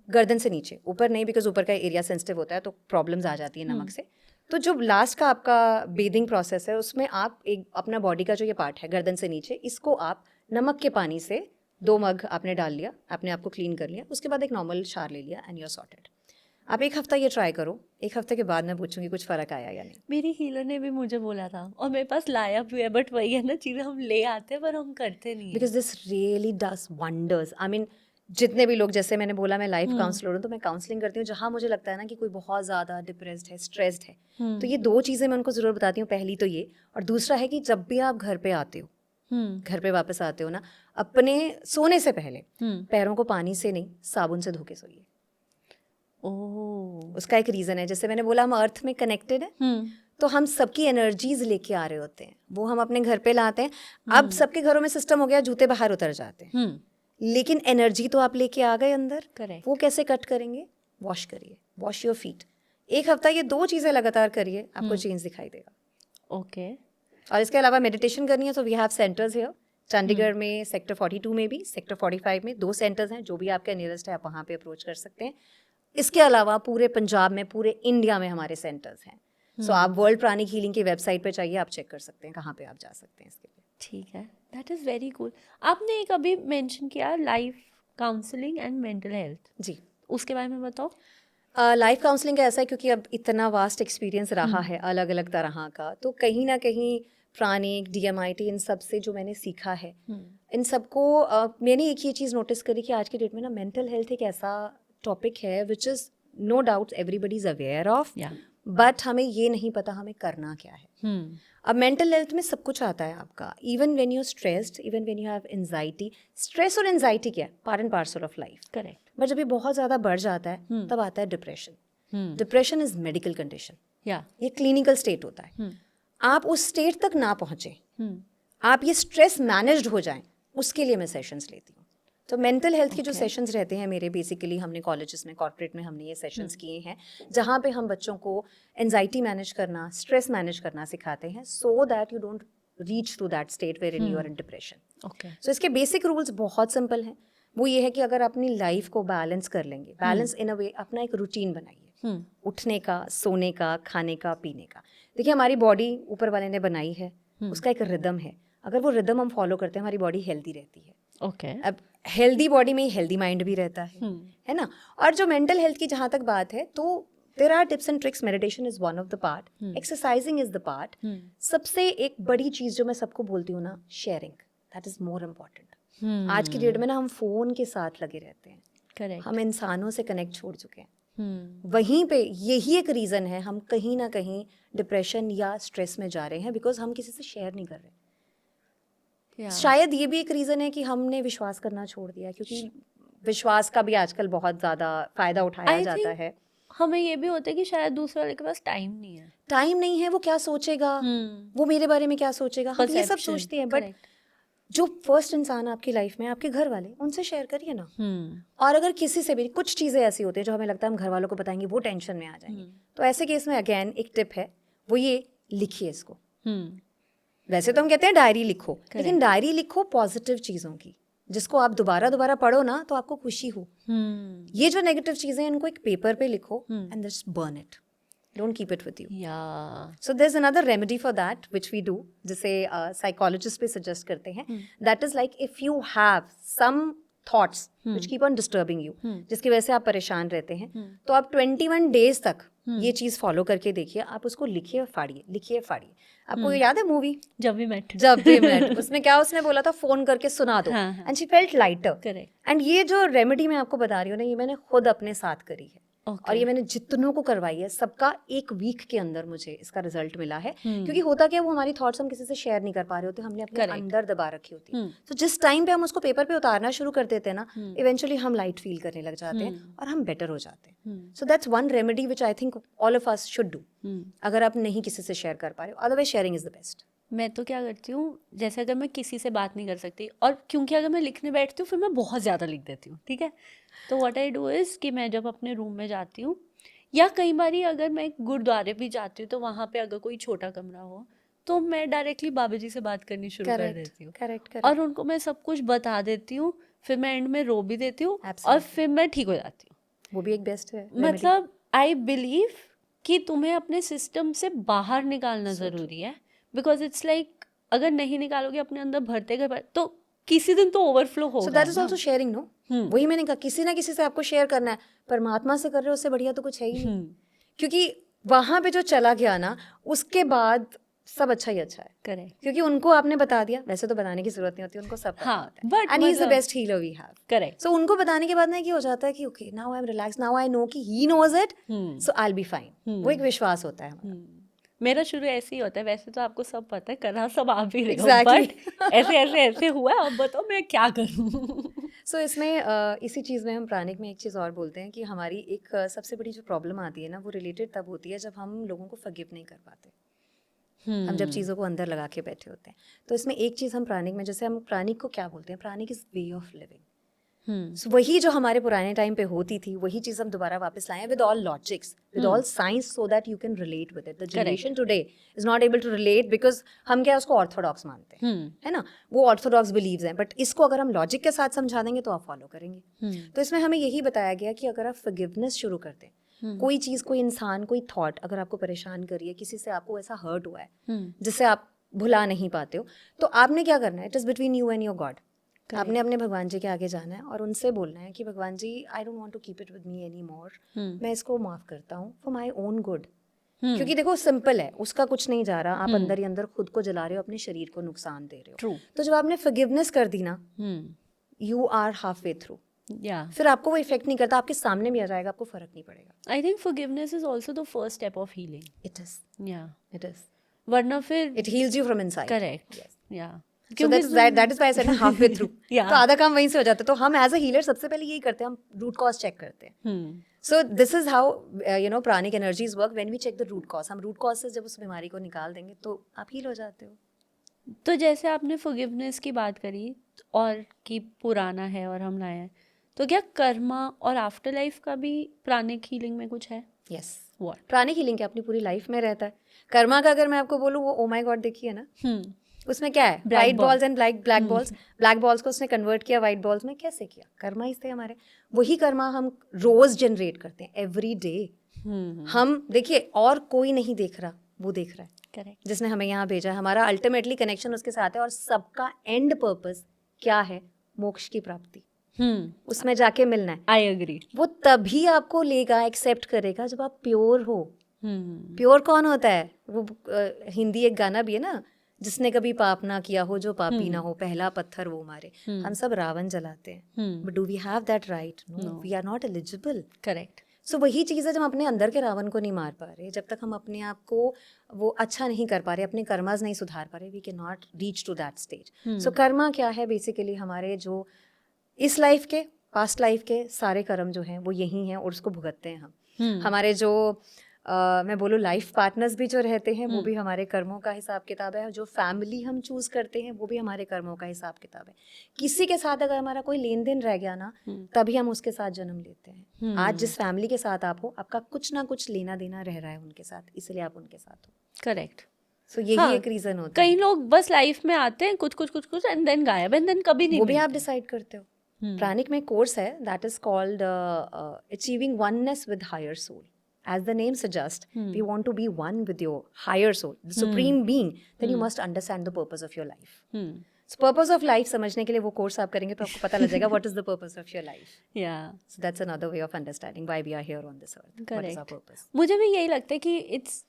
गर्दन से नीचे, ऊपर नहीं, because ऊपर का एरिया सेंसिटिव होता है तो प्रॉब्लम्स आ जाती है नमक से। तो जो लास्ट का आपका बेदिंग प्रोसेस है, उसमें आप एक अपना बॉडी का जो ये पार्ट है गर्दन से नीचे, इसको आप नमक के पानी से 2 मग आपने डाल लिया, अपने आप को क्लीन कर लिया, उसके बाद एक नॉर्मल शार ले लिया, एंड यू आर सॉर्टेड। आप 1 हफ्ता ये ट्राई करो, 1 हफ्ते के बाद मैं पूछूंगी कुछ फ़र्क आया या नहीं। मेरी हीलर ने भी मुझे बोला था, और मेरे पास लाया भी है, बट वही है ना, चीज़ें हम ले आते हैं पर हम करते नहीं हैं। Because this really does wonders. I mean, जितने भी लोग, जैसे मैंने बोला मैं लाइफ काउंसलर हूँ, तो मैं काउंसलिंग करती हूँ जहाँ मुझे लगता है ना कि कोई बहुत ज़्यादा डिप्रेस्ड है, स्ट्रेस्ड है, तो ये 2 चीज़ें मैं उनको ज़रूर बताती हूँ। पहली तो ये, और दूसरा है कि जब भी आप घर पे आते हो, घर पे वापस आते हो ना, अपने सोने से पहले पैरों को पानी से नहीं, साबुन से धो के सोइए। ओह, उसका एक रीज़न है, जैसे मैंने बोला हम अर्थ में कनेक्टेड है, तो हम सबकी एनर्जीज लेके आ रहे होते हैं, वो हम अपने घर पे लाते हैं। अब सबके घरों में सिस्टम हो गया, जूते बाहर उतर जाते हैं, लेकिन एनर्जी तो आप लेके आ गए अंदर। Correct. वो कैसे कट करेंगे? वॉश करिए, वॉश योर फीट। 1 हफ्ता ये 2 चीज़ें लगातार करिए, आपको चेंज दिखाई देगा। ओके। और इसके अलावा मेडिटेशन करनी है तो we have centres here, Chandigarh में सेक्टर 42 में भी, सेक्टर 45 में 2 सेंटर्स हैं, जो भी आपके नियरेस्ट है आप वहाँ पे अप्रोच कर सकते हैं। इसके अलावा पूरे पंजाब में, पूरे इंडिया में हमारे सेंटर्स हैं। सो आप वर्ल्ड प्राणिक हीलिंग की वेबसाइट पे चाहिए, आप चेक कर सकते हैं कहाँ पे आप जा सकते हैं इसके लिए। ठीक है, दैट इज़ वेरी कूल। आपने एक अभी मेंशन किया life counselling and mental health, जी, उसके बारे में बताओ। लाइफ काउंसलिंग का ऐसा है, क्योंकि अब इतना वास्ट एक्सपीरियंस रहा है अलग अलग तरह का, तो कहीं ना कहीं प्राणिक, DMIT, इन सब से जो मैंने सीखा है, इन सबको मैंने एक ये चीज़ नोटिस करी कि आज की डेट में ना मेंटल हेल्थ एक ऐसा टॉपिक है which is no doubt everybody is aware of, but हमें ये नहीं पता हमें करना क्या है। अब मेंटल हेल्थ में सब कुछ आता है आपका, even when you are stressed, even when you have anxiety. Stress और एंजाइटी क्या है? Part and parcel of life. Correct. But जब ये बहुत ज़्यादा बढ़ जाता है तब आता है depression. Depression is medical condition, ये क्लिनिकल स्टेट होता है। आप उस स्टेट तक ना पहुँचे, आप ये स्ट्रेस मैनेज्ड हो जाएं, उसके लिए मैं सेशंस लेती हूँ। तो मेंटल हेल्थ के जो सेशंस रहते हैं मेरे, बेसिकली हमने कॉलेजेस में, कॉर्पोरेट में हमने ये सेशंस किए हैं, जहाँ पे हम बच्चों को एंजाइटी मैनेज करना, स्ट्रेस मैनेज करना सिखाते हैं, so that you don't reach to that state where in you are in depression. So इसके बेसिक रूल्स बहुत सिंपल हैं। वो ये है कि अगर अपनी लाइफ को बैलेंस कर लेंगे, बैलेंस इन अ वे, अपना एक रूटीन बनाइए, उठने का, सोने का, खाने का, पीने का। देखिए हमारी बॉडी ऊपर वाले ने बनाई है, उसका एक रिदम है, अगर वो रिदम हम फॉलो करते हैं हमारी बॉडी हेल्दी रहती है। अब हेल्दी बॉडी में ही हेल्दी माइंड भी रहता है ना। और जो मेंटल हेल्थ की जहाँ तक बात है, तो there are tips and tricks. Meditation is one of the part, exercising is the part. सबसे एक बड़ी चीज़ जो मैं सबको बोलती हूँ ना, sharing, that is more important. आज की डेट में ना हम फ़ोन के साथ लगे रहते हैं, करेक्ट, हम इंसानों से कनेक्ट छोड़ चुके हैं। वहीं पे यही एक रीज़न है हम कहीं ना कहीं डिप्रेशन या स्ट्रेस में जा रहे हैं, बिकॉज हम किसी से शेयर नहीं कर रहे। शायद ये भी एक रीज़न है कि हमने विश्वास करना छोड़ दिया, क्योंकि विश्वास का भी आजकल बहुत ज़्यादा फ़ायदा उठाया I जाता think है। हमें ये भी होता है कि शायद दूसरे वाले के पास टाइम नहीं है। टाइम नहीं है, वो क्या सोचेगा, वो मेरे बारे में क्या सोचेगा, हम ये सब Perception, सोचते हैं। But correct. जो फर्स्ट इंसान आपकी लाइफ में, आपके घर वाले, उनसे शेयर करिए ना। और अगर किसी से भी, कुछ चीज़ें ऐसी होती है जो हमें लगता है हम घर वालों को बताएंगे वो टेंशन में आ जाएंगे, तो ऐसे केस में अगेन एक टिप है, वो ये, लिखिए इसको। वैसे तो हम कहते हैं डायरी लिखो, लेकिन डायरी लिखो पॉजिटिव चीज़ों की, जिसको आप दोबारा दोबारा पढ़ो ना तो आपको खुशी हो। ये जो नेगेटिव चीज़ें हैं इनको एक पेपर पे लिखो and just burn it, don't keep it with you. Yeah. So there is another remedy for that which we do, जिसे साइकोलॉजिस्ट भी सजेस्ट करते हैं। That is like if you have some thoughts which keep on disturbing you, जिसकी वजह से आप परेशान रहते हैं, तो आप 21 डेज तक ये चीज़ फॉलो करके देखिए। आप उसको लिखिए और फाड़िए, लिखिए फाड़िए। आपको याद है मूवी जब भी मेट जब भी मेट, उसमें क्या उसने बोला था, फोन करके सुना दो, and she felt lighter. Correct. And ये जो रेमेडी मैं आपको बता रही हूँ ना, ये मैंने खुद अपने साथ करी है। और ये मैंने जितनों को करवाई है, सबका 1 वीक के अंदर मुझे इसका रिजल्ट मिला है। क्योंकि होता क्या है, वो हमारी थॉट्स हम किसी से शेयर नहीं कर पा रहे होते, हमने अपने अंदर दबा रखी होती है। तो जिस टाइम पे हम उसको पेपर पे उतारना शुरू कर देते हैं ना, इवेंचुअली हम लाइट फील करने लग जाते हैं और हम बेटर हो जाते हैं। So that's one remedy which I think all of us should do, अगर आप नहीं किसी से शेयर कर पा रहे हो। Otherwise sharing is the best. मैं तो क्या करती हूँ, जैसे अगर मैं किसी से बात नहीं कर सकती, और क्योंकि अगर मैं लिखने बैठती हूँ फिर मैं बहुत ज़्यादा लिख देती हूँ, ठीक है, तो व्हाट आई डू इज़ कि मैं जब अपने रूम में जाती हूँ, या कई बार अगर मैं गुरुद्वारे भी जाती हूँ, तो वहाँ पे अगर कोई छोटा कमरा हो तो मैं डायरेक्टली बाबा जी से बात करनी शुरू कर देती हूँ। करेक्ट। और उनको मैं सब कुछ बता देती हूँ, फिर मैं एंड में रो भी देती हूँ और फिर मैं ठीक हो जाती हूँ। वो भी एक बेस्ट है। मतलब आई बिलीव कि तुम्हें अपने सिस्टम से बाहर निकालना ज़रूरी है, बिकॉज इट्स लाइक अगर नहीं निकालोगे अपने अंदर भरते गए तो किसी दिन तो ओवरफ्लो होगा। So that is also sharing, no? वही मैंने कहा, किसी ना किसी से आपको शेयर करना है। परमात्मा से कर रहे हो उससे बढ़िया तो कुछ है ही नहीं। क्योंकि वहां पे जो चला गया ना, उसके बाद सब अच्छा ही अच्छा है। करेक्ट। क्योंकि उनको आपने बता दिया, वैसे तो बताने की जरूरत नहीं होती, उनको सब पता होता है। But and he is the best healer we have. Correct. So उनको बताने के बाद ना ये हो जाता है कि okay, now I am relax, now I know कि he knows it, so I will be fine. वो एक विश्वास होता है हमारा। मेरा शुरू ऐसे ही होता है, वैसे तो आपको सब पता है, करना सब आप ही रहे हो, Exactly. बट ऐसे हुआ, अब बताओ मैं क्या करूं। सो इसमें इसी चीज़ में हम प्राणिक में एक चीज़ और बोलते हैं कि हमारी एक सबसे बड़ी जो प्रॉब्लम आती है ना, वो रिलेटेड तब होती है जब हम लोगों को फॉरगिव नहीं कर पाते। हम जब चीज़ों को अंदर लगा के बैठे होते हैं। तो इसमें एक चीज़ हम प्राणिक में, जैसे हम प्राणिक को क्या बोलते हैं, pranic is way of living. So, वही जो हमारे पुराने टाइम पे होती थी, वही चीज़ हम दोबारा वापस लाएं with all logics, with all science, so that you can relate with it. The generation today is not able to relate because हम क्या उसको ऑर्थोडॉक्स मानते हैं, है ना, वो ऑर्थोडॉक्स बिलीव्स हैं। बट इसको अगर हम लॉजिक के साथ समझा देंगे तो आप फॉलो करेंगे। तो इसमें हमें यही बताया गया कि अगर आप फॉरगिवनेस शुरू कर दें, कोई चीज़, कोई इंसान, कोई थॉट अगर आपको परेशान कर रही है, किसी से आपको ऐसा हर्ट हुआ है जिससे आप भुला नहीं पाते हो, तो आपने क्या करना है, it is between you and your God. आपने अपने भगवान जी के आगे जाना है और उनसे बोलना है कि भगवान जी, I don't want to keep it with me any more, मैं इसको माफ़ करता हूँ फॉर माई ओन गुड। क्योंकि देखो सिंपल है, उसका कुछ नहीं जा रहा, आप अंदर ही अंदर खुद को जला रहे हो, अपने शरीर को नुकसान दे रहे हो। तो जब आपने फॉरगिवनेस कर दी ना, you are half way through. फिर आपको वो इफेक्ट नहीं करता, आपके सामने भी आ जाएगा, आपको फर्क नहीं पड़ेगा। I think forgiveness is also the first step of healing. It is, it is. वरना फिर it heels you from inside. Correct, या So that is why I said ना halfway through. तो आधा काम वहीं से हो जाता है। तो हम एज अ हीलर सबसे पहले यही करते हैं, हम रूट कॉज चेक करते हैं। So this is how pranic energies work, when we check the root cause. हम रूट कॉज से जब उस बीमारी को निकाल देंगे तो आप हील हो जाते हो। तो जैसे आपने फॉरगिवनेस की बात करी और कि पुराना है और हम लाए हैं, तो क्या कर्मा और आफ्टर लाइफ का भी प्राणिक हीलिंग में कुछ है? यस। व्हाट? प्राणिक हीलिंग क्या अपनी पूरी लाइफ में रहता है। कर्मा का अगर मैं आपको बोलूँ, वो ओ माय गॉड देखिए ना, उसमें क्या है, white balls and black balls. Black balls को उसने कन्वर्ट किया व्हाइट बॉल्स में, कैसे किया? कर्मा ही थे हमारे। वही कर्मा हम रोज जनरेट करते हैं, एवरी डे। हम देखिए, और कोई नहीं देख रहा, वो देख रहा है। करेक्ट। जिसने हमें यहाँ भेजा है, हमारा अल्टीमेटली कनेक्शन उसके साथ है। और सबका एंड पर्पस क्या है? मोक्ष की प्राप्ति। उसमें जाके मिलना है। I agree. वो तभी आपको लेगा, एक्सेप्ट करेगा, जब आप प्योर हो। प्योर कौन होता है? वो हिंदी एक गाना भी है ना, जिसने कभी पाप ना किया हो, जो पापी ना हो, पहला पत्थर वो मारे। हम सब रावण जलाते हैं, but do we have that right? No, we are not eligible. Correct. So वही चीज़ है, जब हम अपने अंदर के रावण को नहीं मार पा रहे, जब तक हम अपने आप को वो अच्छा नहीं कर पा रहे, अपने कर्मास नहीं सुधार पा रहे, we can not reach to that stage. So karma क्या है? बेसिकली हमारे जो इस लाइफ के पास्ट लाइफ के सारे कर्म जो हैं वो यही हैं और उसको भुगतते हैं हम। हमारे जो मैं बोलूँ लाइफ पार्टनर्स भी जो रहते हैं वो भी हमारे कर्मों का हिसाब किताब है, जो फैमिली हम चूज करते हैं वो भी हमारे कर्मों का हिसाब किताब है। किसी के साथ अगर हमारा कोई लेन देन रह गया ना तभी हम उसके साथ जन्म लेते हैं। आज जिस फैमिली के साथ आप हो, आपका कुछ ना कुछ लेना देना रह रहा है उनके साथ, इसलिए आप उनके साथ हो। करेक्ट। सो यही एक रीजन होता है। कई लोग बस लाइफ में आते हैं कुछ एंड देन गायब, एंड देन कभी नहीं वो भी आप मिलते। डिसाइड करते हो। प्राणिक में कोर्स है that is called achieving oneness with higher soul. As the name suggests, if you want to be one with your higher soul, the supreme being, then you must understand the purpose of your life. So purpose of life समझने के लिए वो course आप करेंगे तो आपको पता लग जाएगा what is the purpose of your life. Yeah. So that's another way of understanding why we are here on this earth. What is our purpose? मुझे भी यही लगता है कि it's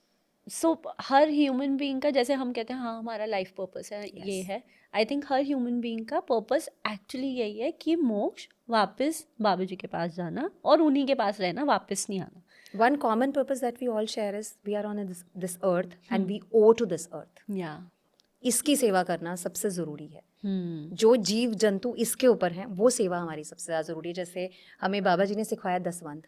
so her human being का, जैसे हम कहते हैं हाँ हमारा लाइफ पर्पस है, ये है, I think her human being का पर्पस एक्चुअली यही है कि मोक्ष, वापस बाबा जी के पास जाना और उन्हीं के पास रहना, वापस नहीं आना. One common purpose that we all share is we are on this earth and we owe to this earth. Yeah. इसकी सेवा करना सबसे ज़रूरी है. जो जीव जंतु इसके ऊपर हैं वो सेवा हमारी सबसे ज़्यादा ज़रूरी है. जैसे हमें बाबा जी ने सिखाया dasvandh.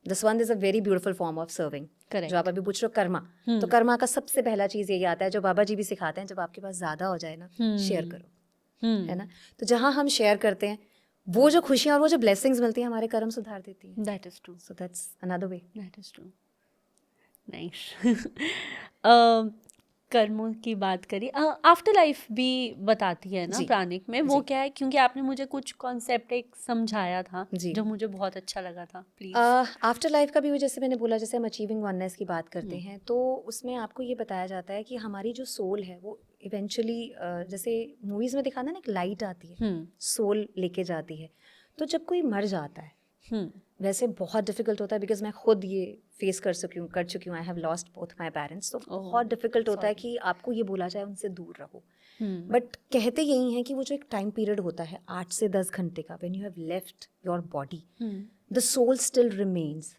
Dasvandh is a very beautiful form of serving. जो आप अभी पूछ रहे हो कर्मा, तो कर्मा का सबसे पहला चीज़ यही आता है जो बाबा जी भी सिखाते हैं, जब आपके पास ज़्यादा हो जाए ना, शेयर करो. है ना. तो जहाँ हम शेयर करते हैं वो जो खुशियाँ और वो जो ब्लेसिंग्स मिलती हैं हमारे कर्म सुधार देती हैं. That is true. So that's another way. That is true. Nice. कर्मों की बात करी, आफ्टर लाइफ भी बताती है ना प्राणिक में, वो क्या है, क्योंकि आपने मुझे कुछ कॉन्सेप्ट एक समझाया था जो मुझे बहुत अच्छा लगा था. प्लीज. आफ्टर लाइफ का भी जैसे मैंने बोला, जैसे हम अचीविंग वननेस की बात करते हैं तो उसमें आपको ये बताया जाता है कि हमारी जो सोल है वो इवेंचुअली, जैसे मूवीज में दिखाना ना, एक लाइट आती है, सोल लेके जाती है. तो जब कोई मर जाता है, वैसे बहुत डिफिकल्ट होता है, बिकॉज मैं खुद ये फेस कर चुकी हूँ. I have lost both my parents. तो बहुत डिफिकल्ट होता है कि आपको ये बोला जाए उनसे दूर रहो. बट कहते यही हैं कि वो जो एक टाइम पीरियड होता है 8 से 10 घंटे का, when you have left your body, the soul still remains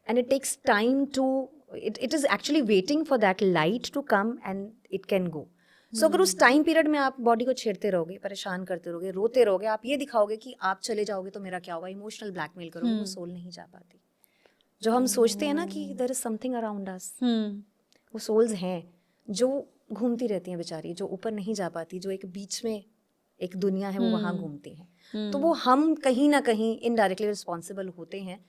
and it takes time to, it is actually waiting for that light to come and it can go. So अगर उस time period में आप body को छेड़ते रहोगे, परेशान करते रहोगे, रोते रहोगे, आप ये दिखाओगे कि आप चले जाओगे तो मेरा क्या होगा, इमोशनल ब्लैकमेल करोगे, वो सोल नहीं जा पाती. जो हम सोचते हैं ना कि there is something around us, वो सोल्स हैं जो घूमती रहती हैं बेचारी, जो ऊपर नहीं जा पाती, जो एक बीच में एक दुनिया है वो वहाँ घूमती हैं. तो वो हम कहीं ना कहीं इनडायरेक्टली रिस्पॉन्सिबल होते हैं,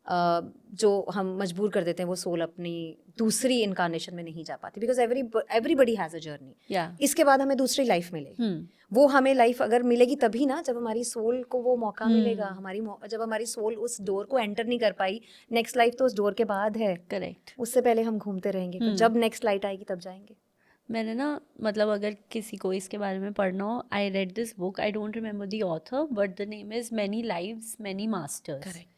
जो हम मजबूर कर देते हैं वो सोल अपनी दूसरी इनकारनेशन में नहीं जा पाती. Because everybody has a journey. इसके बाद हमें दूसरी लाइफ मिलेगी. वो हमें लाइफ अगर मिलेगी तभी ना, जब हमारी सोल को वो मौका मिलेगा. जब हमारी सोल उस डोर को एंटर नहीं कर पाई, नेक्स्ट लाइफ तो उस डोर के बाद है. करेक्ट. उससे पहले हम घूमते रहेंगे. तो जब नेक्स्ट लाइट आएगी तब जाएंगे. मैंने ना, मतलब अगर किसी को इसके बारे में पढ़ना हो, I read this book, I don't remember the author, but the name is many lives many masters. Correct.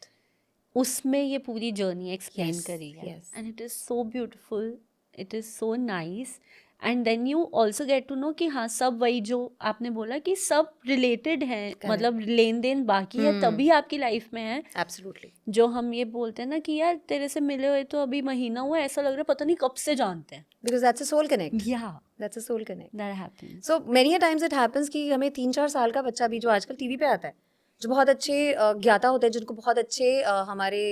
उसमें ये पूरी जर्नी एक्सप्लेन करी है, and it is so beautiful, it is so nice. And then you also get to know कि हाँ, सब वही जो आपने बोला कि सब रिलेटेड हैं, मतलब लेन देन बाकी है तभी आपकी लाइफ में है. एब्सोल्युटली. जो हम ये बोलते हैं ना कि यार तेरे से मिले हुए तो अभी महीना हुआ, ऐसा लग रहा है पता नहीं कब से जानते हैं. Because that's a soul connect. Yeah that's a soul connect. That happens. So many times it happens कि हमें 3-4 साल का बच्चा भी, जो आजकल टीवी पे आता है, जो बहुत अच्छे ज्ञाता होते हैं, जिनको बहुत अच्छे हमारे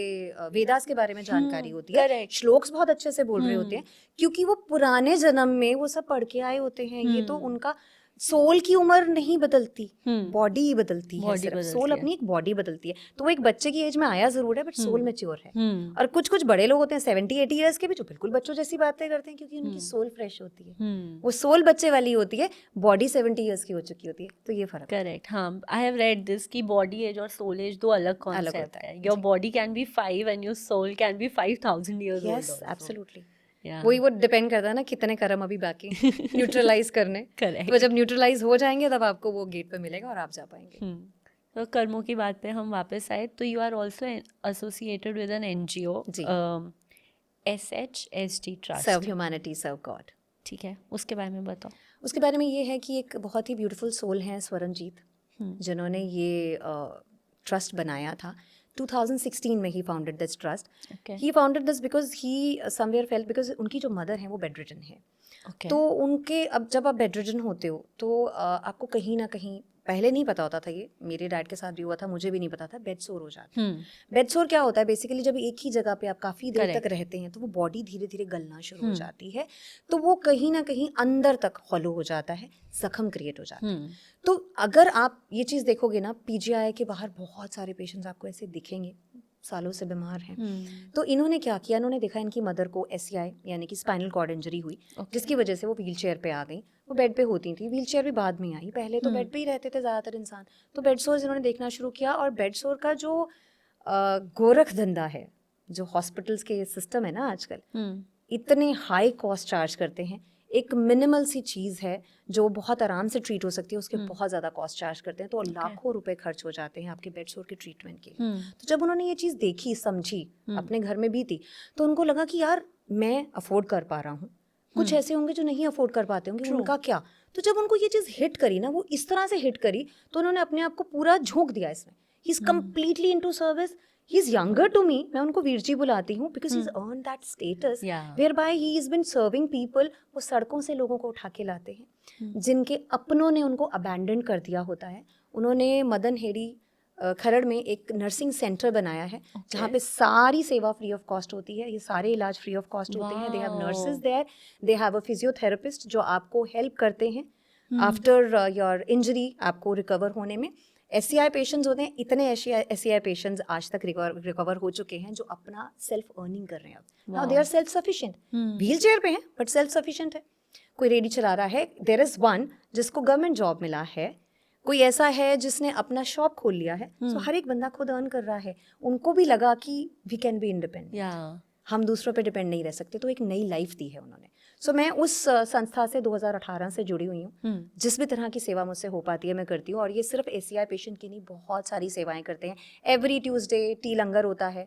वेदास के बारे में जानकारी होती है, श्लोक्स बहुत अच्छे से बोल रहे होते हैं, क्योंकि वो पुराने जन्म में वो सब पढ़ के आए होते हैं. ये तो उनका सोल की उम्र नहीं बदलती, बॉडी ही बदलती है. सिर्फ सोल अपनी एक बॉडी बदलती है. तो वो एक बच्चे की एज में आया जरूर है, बट सोल मैच्योर है. और कुछ बड़े लोग होते हैं 70-80 ईयर्स के भी, जो बिल्कुल बच्चों जैसी बातें करते हैं, क्योंकि उनकी सोल फ्रेश होती है. वो सोल बच्चे वाली होती है, बॉडी 70 ईयर्स की हो चुकी होती है. तो ये फर्क. करेक्ट. हाँ, आई हैव रेड दिस कि बॉडी एज और सोल एज दो अलग कॉन्सेप्ट है. Your body can be 5 and your soul can be 5000 years old. Yes, absolutely. वही वो डिपेंड करता है ना कितने कर्म अभी बाकी न्यूट्रलाइज करने. करेक्ट. तो जब न्यूट्रलाइज हो जाएंगे तब आपको वो गेट पे मिलेगा और आप जा पाएंगे. तो कर्मों की बात पे हम वापस आए, तो you are also associated with an NGO, SHSD trust, serve humanity serve God. ठीक है, उसके बारे में बताओ. उसके बारे में ये है कि एक बहुत ही ब्यूटीफुल सोल है स्वरणजीत, जिन्होंने ये ट्रस्ट बनाया था. 2016 में he founded this trust. He founded this because he somewhere felt, because उनकी जो मदर हैं वो बेडरिडन है. तो उनके, अब जब आप बेडरिडन होते हो तो आपको कहीं ना कहीं पहले नहीं पता होता था, ये मेरे डैड के साथ भी हुआ था, मुझे भी नहीं पता था, बेड सोर हो जाता है। बेड सोर क्या होता है बेसिकली, जब एक ही जगह पे आप काफ़ी देर तक रहते हैं तो वो बॉडी धीरे धीरे गलना शुरू हो जाती है, तो वो कहीं ना कहीं अंदर तक हॉलो हो जाता है, जख्म क्रिएट हो जाता है। तो अगर आप ये चीज़ देखोगे ना, पीजीआई के बाहर बहुत सारे पेशेंट्स आपको ऐसे दिखेंगे, सालों से बीमार हैं। तो इन्होंने क्या किया, इन्होंने देखा इनकी मदर को SCI यानी कि स्पाइनल कॉर्ड इंजरी हुई, जिसकी वजह से वो व्हील चेयर पे आ गई। वो बेड पे होती थी, व्हील चेयर भी बाद में आई, पहले तो बेड पे ही रहते थे ज़्यादातर इंसान। तो बेड सोर्स इन्होंने देखना शुरू किया, और बेड सोर का जो गोरख धंधा है, जो हॉस्पिटल्स के सिस्टम है ना आजकल, इतने हाई कॉस्ट चार्ज करते हैं। एक मिनिमल सी चीज़ है जो बहुत आराम से ट्रीट हो सकती है, उसके बहुत ज़्यादा कॉस्ट चार्ज करते हैं, तो लाखों रुपए खर्च हो जाते हैं आपके बेड सोर के ट्रीटमेंट के लिए। तो जब उन्होंने ये चीज़ देखी, समझी, अपने घर में भी थी, तो उनको लगा कि यार मैं अफोर्ड कर पा रहा हूँ, कुछ ऐसे होंगे जो नहीं अफोर्ड कर पाते होंगे, उनका क्या। तो जब उनको ये चीज़ हिट करी ना, वो इस तरह से हिट करी, तो उन्होंने अपने आप को पूरा झोंक दिया इसमें। He is completely into service. He is younger to me, मैं उनको वीर जी बुलाती हूँ, because he's earned that status, whereby he has been serving people। वो सड़कों से लोगों को उठा के लाते हैं, जिनके अपनों ने उनको अबैंडन कर दिया होता है। उन्होंने मदन हेड़ी खरड़ में एक नर्सिंग सेंटर बनाया है, जहाँ पे सारी सेवा फ्री ऑफ कॉस्ट होती है, ये सारे इलाज फ्री ऑफ कॉस्ट होते हैं। They have nurses there, they have a physiotherapist जो आपको हेल्प करते हैं आफ्टर योर इंजरी, आपको रिकवर होने में। SCI पेशेंट्स होते हैं, इतने SCI पेशेंट्स आज तक रिकवर हो चुके हैं जो अपना सेल्फ अर्निंग कर रहे हैं। Now they are self sufficient, wheel chair पे हैं बट सेल्फ सफिशिएंट है। कोई रेडी चला रहा है, देयर इज वन जिसको गवर्नमेंट जॉब मिला है, कोई ऐसा है जिसने अपना शॉप खोल लिया है। सो हर एक बंदा खुद अर्न कर रहा है। उनको भी लगा कि वी कैन बी इंडिपेंडेंट, हम दूसरों पे डिपेंड नहीं रह सकते, तो एक नई लाइफ दी है उन्होंने। सो मैं उस संस्था से 2018 से जुड़ी हुई हूँ। जिस भी तरह की सेवा मुझसे हो पाती है मैं करती हूँ, और ये सिर्फ SCI पेशेंट की नहीं, बहुत सारी सेवाएं करते हैं। एवरी ट्यूसडे टी लंगर होता है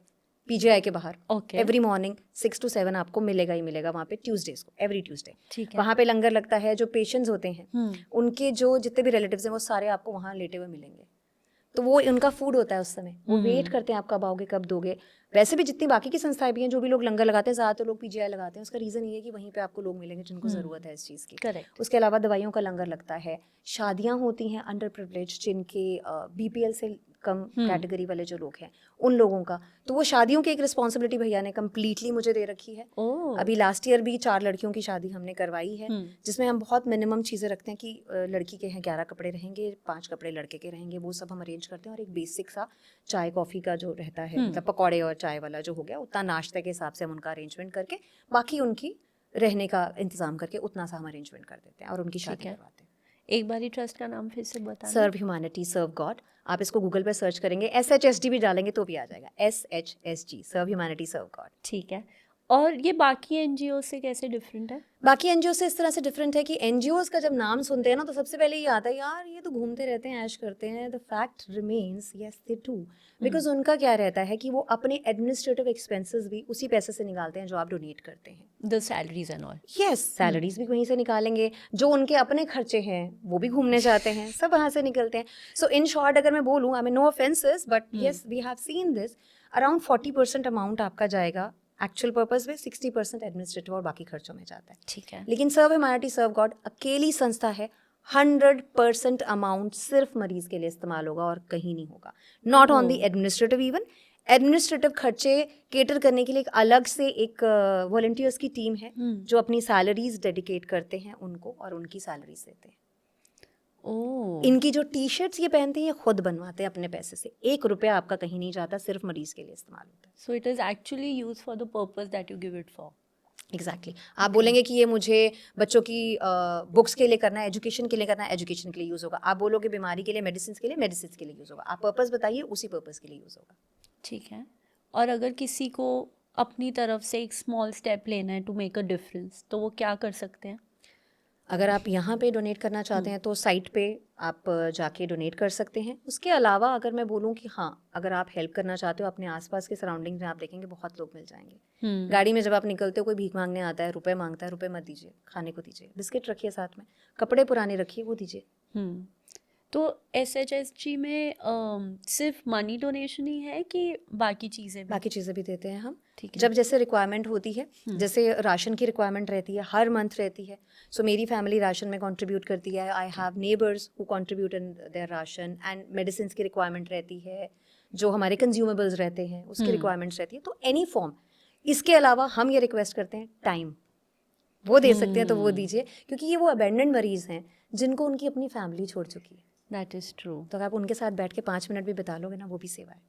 PGI के बाहर, एवरी मॉर्निंग 6 to 7 आपको मिलेगा ही मिलेगा वहाँ पे, ट्यूसडेज को, एवरी ट्यूसडे वहाँ पे लंगर लगता है। जो पेशेंट्स होते हैं उनके जो जितने भी रिलेटिव्स हैं वो सारे आपको वहाँ लेटे हुए मिलेंगे, तो वो उनका फूड होता है उस समय, वो वेट करते हैं आप कब आओगे, कब दोगे। वैसे भी जितनी बाकी की संस्थाएं भी हैं, जो भी लोग लंगर लगाते हैं, ज़्यादातर लोग PGI लगाते हैं। उसका रीज़न ये है कि वहीं पे आपको लोग मिलेंगे जिनको ज़रूरत है इस चीज़ की। करेक्ट। उसके अलावा दवाइयों का लंगर लगता है, शादियाँ होती हैं अंडर प्रिविलेज, जिनके BPL से कम कैटेगरी वाले जो लोग हैं उन लोगों का, तो वो शादियों की एक रिस्पॉन्सिबिलिटी भैया ने कम्प्लीटली मुझे दे रखी है। अभी लास्ट ईयर भी 4 लड़कियों की शादी हमने करवाई है, जिसमें हम बहुत मिनिमम चीज़ें रखते हैं कि लड़की के हैं 11 कपड़े रहेंगे, 5 कपड़े लड़के के रहेंगे, वो सब हम अरेंज करते हैं। और एक बेसिक सा चाय कॉफ़ी का जो रहता है, मतलब पकौड़े और चाय वाला जो हो गया, उतना नाश्ते के हिसाब से हम उनका अरेंजमेंट करके, बाकी उनकी रहने का इंतजाम करके उतना सा हम अरेंजमेंट कर देते हैं और उनकी शादी करवाते हैं। एक बारी ट्रस्ट का नाम फिर से बता। Serve humanity serve God. आप इसको गूगल पे सर्च करेंगे, SHSG भी डालेंगे तो भी आ जाएगा, SHSG, serve humanity serve God. ठीक है। और ये बाकी NGO से कैसे डिफरेंट है? बाकी NGO से इस तरह से डिफरेंट है कि NGOs का जब नाम सुनते हैं ना, तो सबसे पहले ये आता है यार ये तो घूमते रहते हैं, ऐश करते हैं। The fact remains yes they do, because उनका क्या रहता है कि वो अपने एडमिनिस्ट्रेटिव एक्सपेंसेस भी उसी पैसे से निकालते हैं जो आप डोनेट करते हैं। The salaries and all. Yes, salaries भी वहीं से निकालेंगे, जो उनके अपने खर्चे हैं वो भी घूमने जाते हैं, सब वहाँ से निकलते हैं। सो इन शॉर्ट अगर मैं बोलूँ, I mean no offences, but yes we have seen this, around 40% amount आपका जाएगा एक्चुअल पर्पस में, 60% एडमिनिस्ट्रेटिव और बाकी खर्चों में जाता है। ठीक है। लेकिन सर्व ह्यूमैनिटी सर्व गॉड अकेली संस्था है, 100% अमाउंट सिर्फ मरीज के लिए इस्तेमाल होगा और कहीं नहीं होगा। Not on the administrative, even administrative खर्चे केटर करने के लिए एक अलग से एक वॉलंटियर्स की टीम है जो अपनी सैलरीज डेडिकेट करते हैं उनको और उनकी सैलरीज देते हैं। इनकी जो टी-शर्ट्स ये पहनते हैं ये खुद बनवाते हैं अपने पैसे से, 1 रुपया आपका कहीं नहीं जाता, सिर्फ मरीज के लिए इस्तेमाल होता है। So it is actually used for the purpose that you give it for. Exactly. आप बोलेंगे कि ये मुझे बच्चों की बुक्स के लिए करना है, एजुकेशन के लिए करना है, एजुकेशन के लिए यूज़ होगा। आप बोलोगे बीमारी के लिए, मेडिसिन के लिए, मेडिसिन के लिए यूज़ होगा। आप पर्पस बताइए, उसी पर्पस के लिए यूज़ होगा। ठीक है। और अगर किसी को अपनी तरफ से एक स्मॉल स्टेप लेना है टू मेक अ डिफरेंस, तो वो क्या कर सकते हैं? अगर आप यहाँ पे डोनेट करना चाहते हैं तो साइट पे आप जाके डोनेट कर सकते हैं। उसके अलावा अगर मैं बोलूँ कि हाँ, अगर आप हेल्प करना चाहते हो, अपने आसपास के सराउंडिंग में आप देखेंगे बहुत लोग मिल जाएंगे। गाड़ी में जब आप निकलते हो कोई भीख मांगने आता है, रुपए मांगता है, रुपए मत दीजिए, खाने को दीजिए, बिस्किट रखिए साथ में, कपड़े पुराने रखिए, वो दीजिए। तो SHSG में सिर्फ मनी डोनेशन ही है कि बाकी चीज़ें भी? बाकी चीज़ें भी देते हैं हम, ठीक है। जब जैसे रिक्वायरमेंट होती है, जैसे राशन की रिक्वायरमेंट रहती है, हर मंथ रहती है, सो मेरी फैमिली राशन में कंट्रीब्यूट करती है, I have neighbours who contribute in their ration, and medicine की रिक्वायरमेंट रहती है, जो हमारे कंज्यूमेबल्स रहते हैं उसकी रिक्वायरमेंट्स रहती है, तो एनी फॉर्म। इसके अलावा हम ये रिक्वेस्ट करते हैं टाइम, वो दे सकते हैं तो वो दीजिए, क्योंकि ये वो अबेंडेंड मरीज हैं जिनको उनकी अपनी फैमिली छोड़ चुकी है। That is true. तो अगर आप उनके साथ बैठ के 5 मिनट भी बिता लोगे ना, वो भी सेवा है,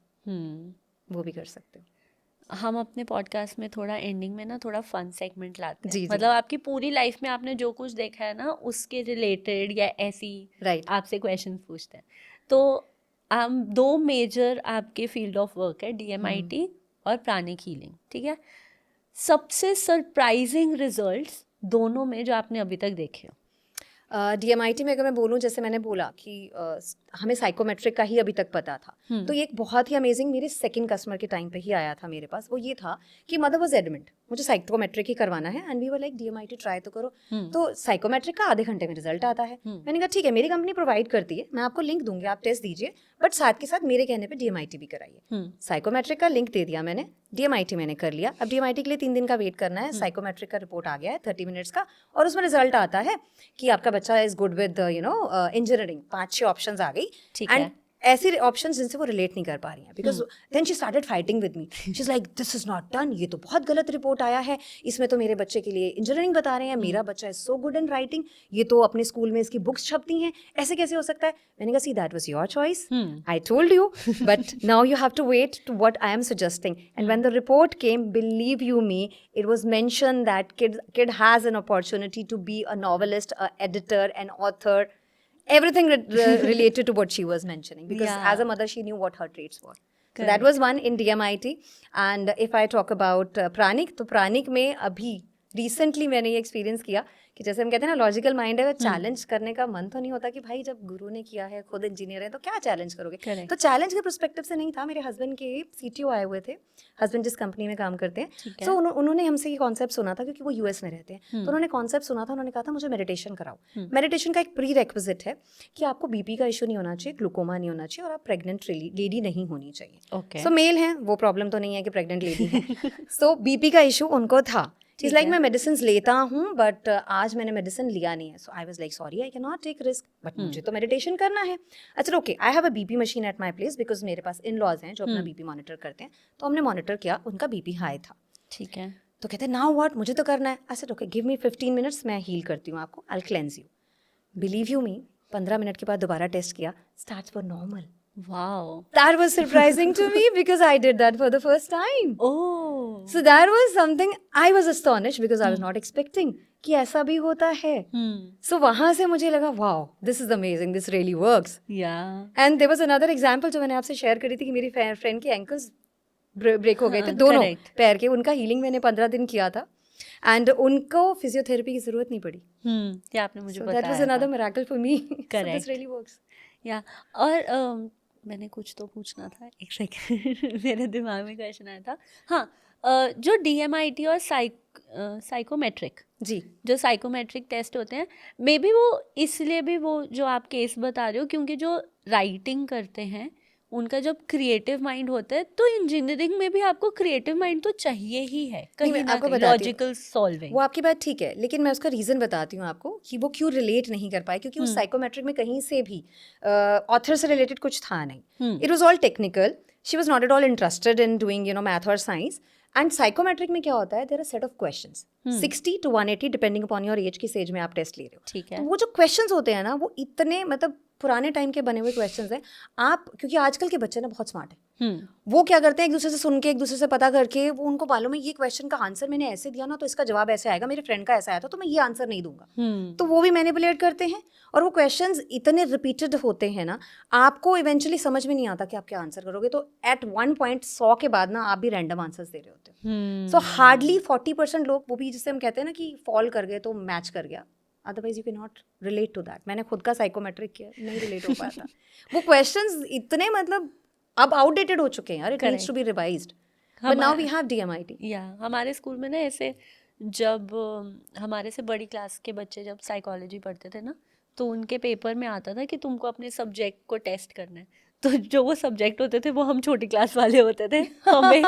वो भी कर सकते हो। हम अपने पॉडकास्ट में थोड़ा एंडिंग में ना थोड़ा फन सेगमेंट लाते हैं। जी, जी। मतलब आपकी पूरी लाइफ में आपने जो कुछ देखा है ना उसके रिलेटेड या ऐसी राइट। आपसे क्वेश्चन पूछते हैं। तो हम 2 मेजर आपके फील्ड ऑफ वर्क है, DMIT और प्राणिक हीलिंग, ठीक है। सबसे सरप्राइजिंग रिजल्ट्स दोनों में जो आपने अभी तक देखे हो? DMIT में अगर मैं बोलूँ, जैसे मैंने बोला कि हमें साइकोमेट्रिक का ही अभी तक पता था, तो ये एक बहुत ही अमेजिंग मेरे सेकंड कस्टमर के टाइम पे ही आया था मेरे पास। वो ये था कि मदर वाज एडमिट, मुझे साइकोमेट्रिक ही करवाना है, and we were like DMIT try तो करो। तो साइकोमेट्रिक का आधे घंटे में रिजल्ट आता है। मैंने कहा ठीक है, मेरी कंपनी प्रोवाइड करती है, मैं आपको लिंक दूंगी, आप टेस्ट दीजिए, बट साथ के साथ मेरे कहने पर DMIT भी कराइए। साइकोमेट्रिक का लिंक दे दिया मैंने, DMIT मैंने कर लिया। अब DMIT के लिए 3 दिन का वेट करना है, साइकोमेट्रिक का रिपोर्ट आ गया है 30 मिनट्स का, और उसमें रिजल्ट आता है कि आपका बच्चा is good with engineering. 5-6 options आ गई, ठीक एंड है। ऐसी ऑप्शंस जिनसे वो रिलेट नहीं कर पा रही हैं, because then she started fighting with me. She is like this is not done, ये तो बहुत गलत रिपोर्ट आया है, इसमें तो मेरे बच्चे के लिए इंजीनियरिंग बता रहे हैं, मेरा बच्चा is so good in writing, ये तो अपने स्कूल में इसकी बुक्स छपती हैं, ऐसे कैसे हो सकता है। मैंने कहा see that was your choice, I told you, but now you have to wait to what I am suggesting. And when the report came, believe you me, it was mentioned that kid has an opportunity to be a novelist, a editor, an author, everything related to what she was mentioning, because Yeah. as a mother she knew what her traits were. So that was one in DMIT. And if I talk about प्राणिक, तो प्राणिक में अभी recently मैंने ये experience किया कि जैसे हम कहते हैं ना, लॉजिकल माइंड है, चैलेंज करने का मन तो नहीं होता कि भाई जब गुरु ने किया है, खुद इंजीनियर है, तो क्या चैलेंज करोगे। Correct. तो चैलेंज के पर्सपेक्टिव से नहीं था, मेरे हस्बैंड के CTO आए हुए थे, हस्बैंड जिस कंपनी में काम करते हैं, ठीक है। तो उन्होंने हमसे ये कॉन्सेप्ट सुना था, क्योंकि वो US में रहते हैं, तो उन्होंने कॉन्सेप्ट सुना था, उन्होंने कहा था मुझे मेडिटेशन कराओ। मेडिटेशन का एक प्री रेक्विजिट है कि आपको BP का इशू नहीं होना चाहिए, ग्लूकोमा नहीं होना चाहिए, और आप प्रेग्नेंट लेडी नहीं होनी चाहिए। ओके। सो मेल हैं, वो प्रॉब्लम तो नहीं है कि प्रेग्नेंट लेडी है। सो BP का इशू उनको था। She's like मैं मेडिसिन लेता हूँ, बट आज मैंने मेडिसिन लिया नहीं है। So I was like sorry, I can not take risk, but मुझे तो मेडिटेशन करना है। अच्छा okay, I have a BP machine at my place, because मेरे पास इन लॉज हैं जो अपना BP मॉनिटर करते हैं, तो हमने मॉनिटर किया, उनका BP हाई था। ठीक है। तो कहते हैं नाउ व्हाट, मुझे तो करना है। I said okay, give me 15 minutes, मैं हील करती हूँ आपको, I will cleanse you. Believe you me, 15 minute के बाद दोबारा टेस्ट किया, starts were normal. Wow. That was surprising to me because I did that for the first time. Oh. So that was something I was astonished because I was not expecting कि ऐसा भी होता है. So वहाँ से मुझे लगा wow, this is amazing, this really works. Yeah. And there was another example जो मैंने आपसे शेयर करी थी कि मेरी फ्रेंड के एंकल्स ब्रेक हो गए थे, दोनों correct. पैर के। उनका हीलिंग मैंने 15 दिन किया था, एंड उनको फिजियोथेरेपी की जरूरत नहीं पड़ी। ये आपने मुझे So बताया that was another miracle for me. So Correct. this really works. या और मैंने कुछ तो पूछना था, एक सेकंड मेरे दिमाग में क्वेश्चन आया था। हाँ, जो DMIT और साइकोमेट्रिक, जी, जो साइकोमेट्रिक टेस्ट होते हैं, मे बी वो इसलिए भी वो जो आप केस बता रहे हो, क्योंकि जो राइटिंग करते हैं उनका जब क्रिएटिव माइंड होता है, तो इंजीनियरिंग में भी आपको क्रिएटिव माइंड तो चाहिए ही है, कहीं मैं ना आपको कहीं बताती हूँ। Logical solving. वो आपकी बात ठीक है, लेकिन मैं उसका रीज़न बताती हूँ आपको कि वो क्यों रिलेट नहीं कर पाए, क्योंकि उस साइकोमेट्रिक में कहीं से भी ऑथर से रिलेटेड कुछ था नहीं। It was all technical, she was not at all interested in doing math और साइंस। एंड साइकोमेट्रिक में क्या होता है, there are set of questions 60 to 180 depending upon your age, किस एज में आप टेस्ट ले रहे हो। ठीक है। तो वो जो क्वेश्चंस होते हैं ना, वो इतने मतलब पुराने टाइम के बने हुए क्वेश्चंस हैं। आप, क्योंकि आजकल के बच्चे ना बहुत स्मार्ट हैं, वो क्या करते हैं, एक दूसरे से सुन के, एक दूसरे से पता करके, वो उनको मालूम है ये क्वेश्चन का आंसर मैंने ऐसे दिया ना, तो इसका जवाब ऐसे आएगा, मेरे फ्रेंड का ऐसा आया था, तो मैं ये आंसर नहीं दूंगा। तो वो भी मैनिपुलेट करते हैं, और वो क्वेश्चंस इतने रिपीटेड होते हैं ना, आपको इवेंचुअली समझ में नहीं आता कि आप क्या आंसर करोगे। तो एट वन पॉइंट 100 के बाद ना आप भी रैंडम आंसर्स दे रहे होते हो। सो हार्डली 40% लोग, वो भी जिसे हम कहते हैं ना कि फॉल कर गए तो मैच कर गया, otherwise you can not relate to that. मैंने खुद का साइकोमेट्रिक किया, नहीं रिलेट हो पाता। वो क्वेश्चंस इतने मतलब अब आउटडेटेड हो चुके हैं यार, it needs to be revised, but now we have DMIT। या हमारे स्कूल में ना ऐसे, जब हमारे से बड़ी क्लास के बच्चे जब साइकोलॉजी पढ़ते थे ना, तो उनके पेपर में आता था कि तुमको अपने सब्जेक्ट को टेस्ट करना है, तो जो वो सब्जेक्ट होते थे वो हम छोटी क्लास वाले होते थे, हमें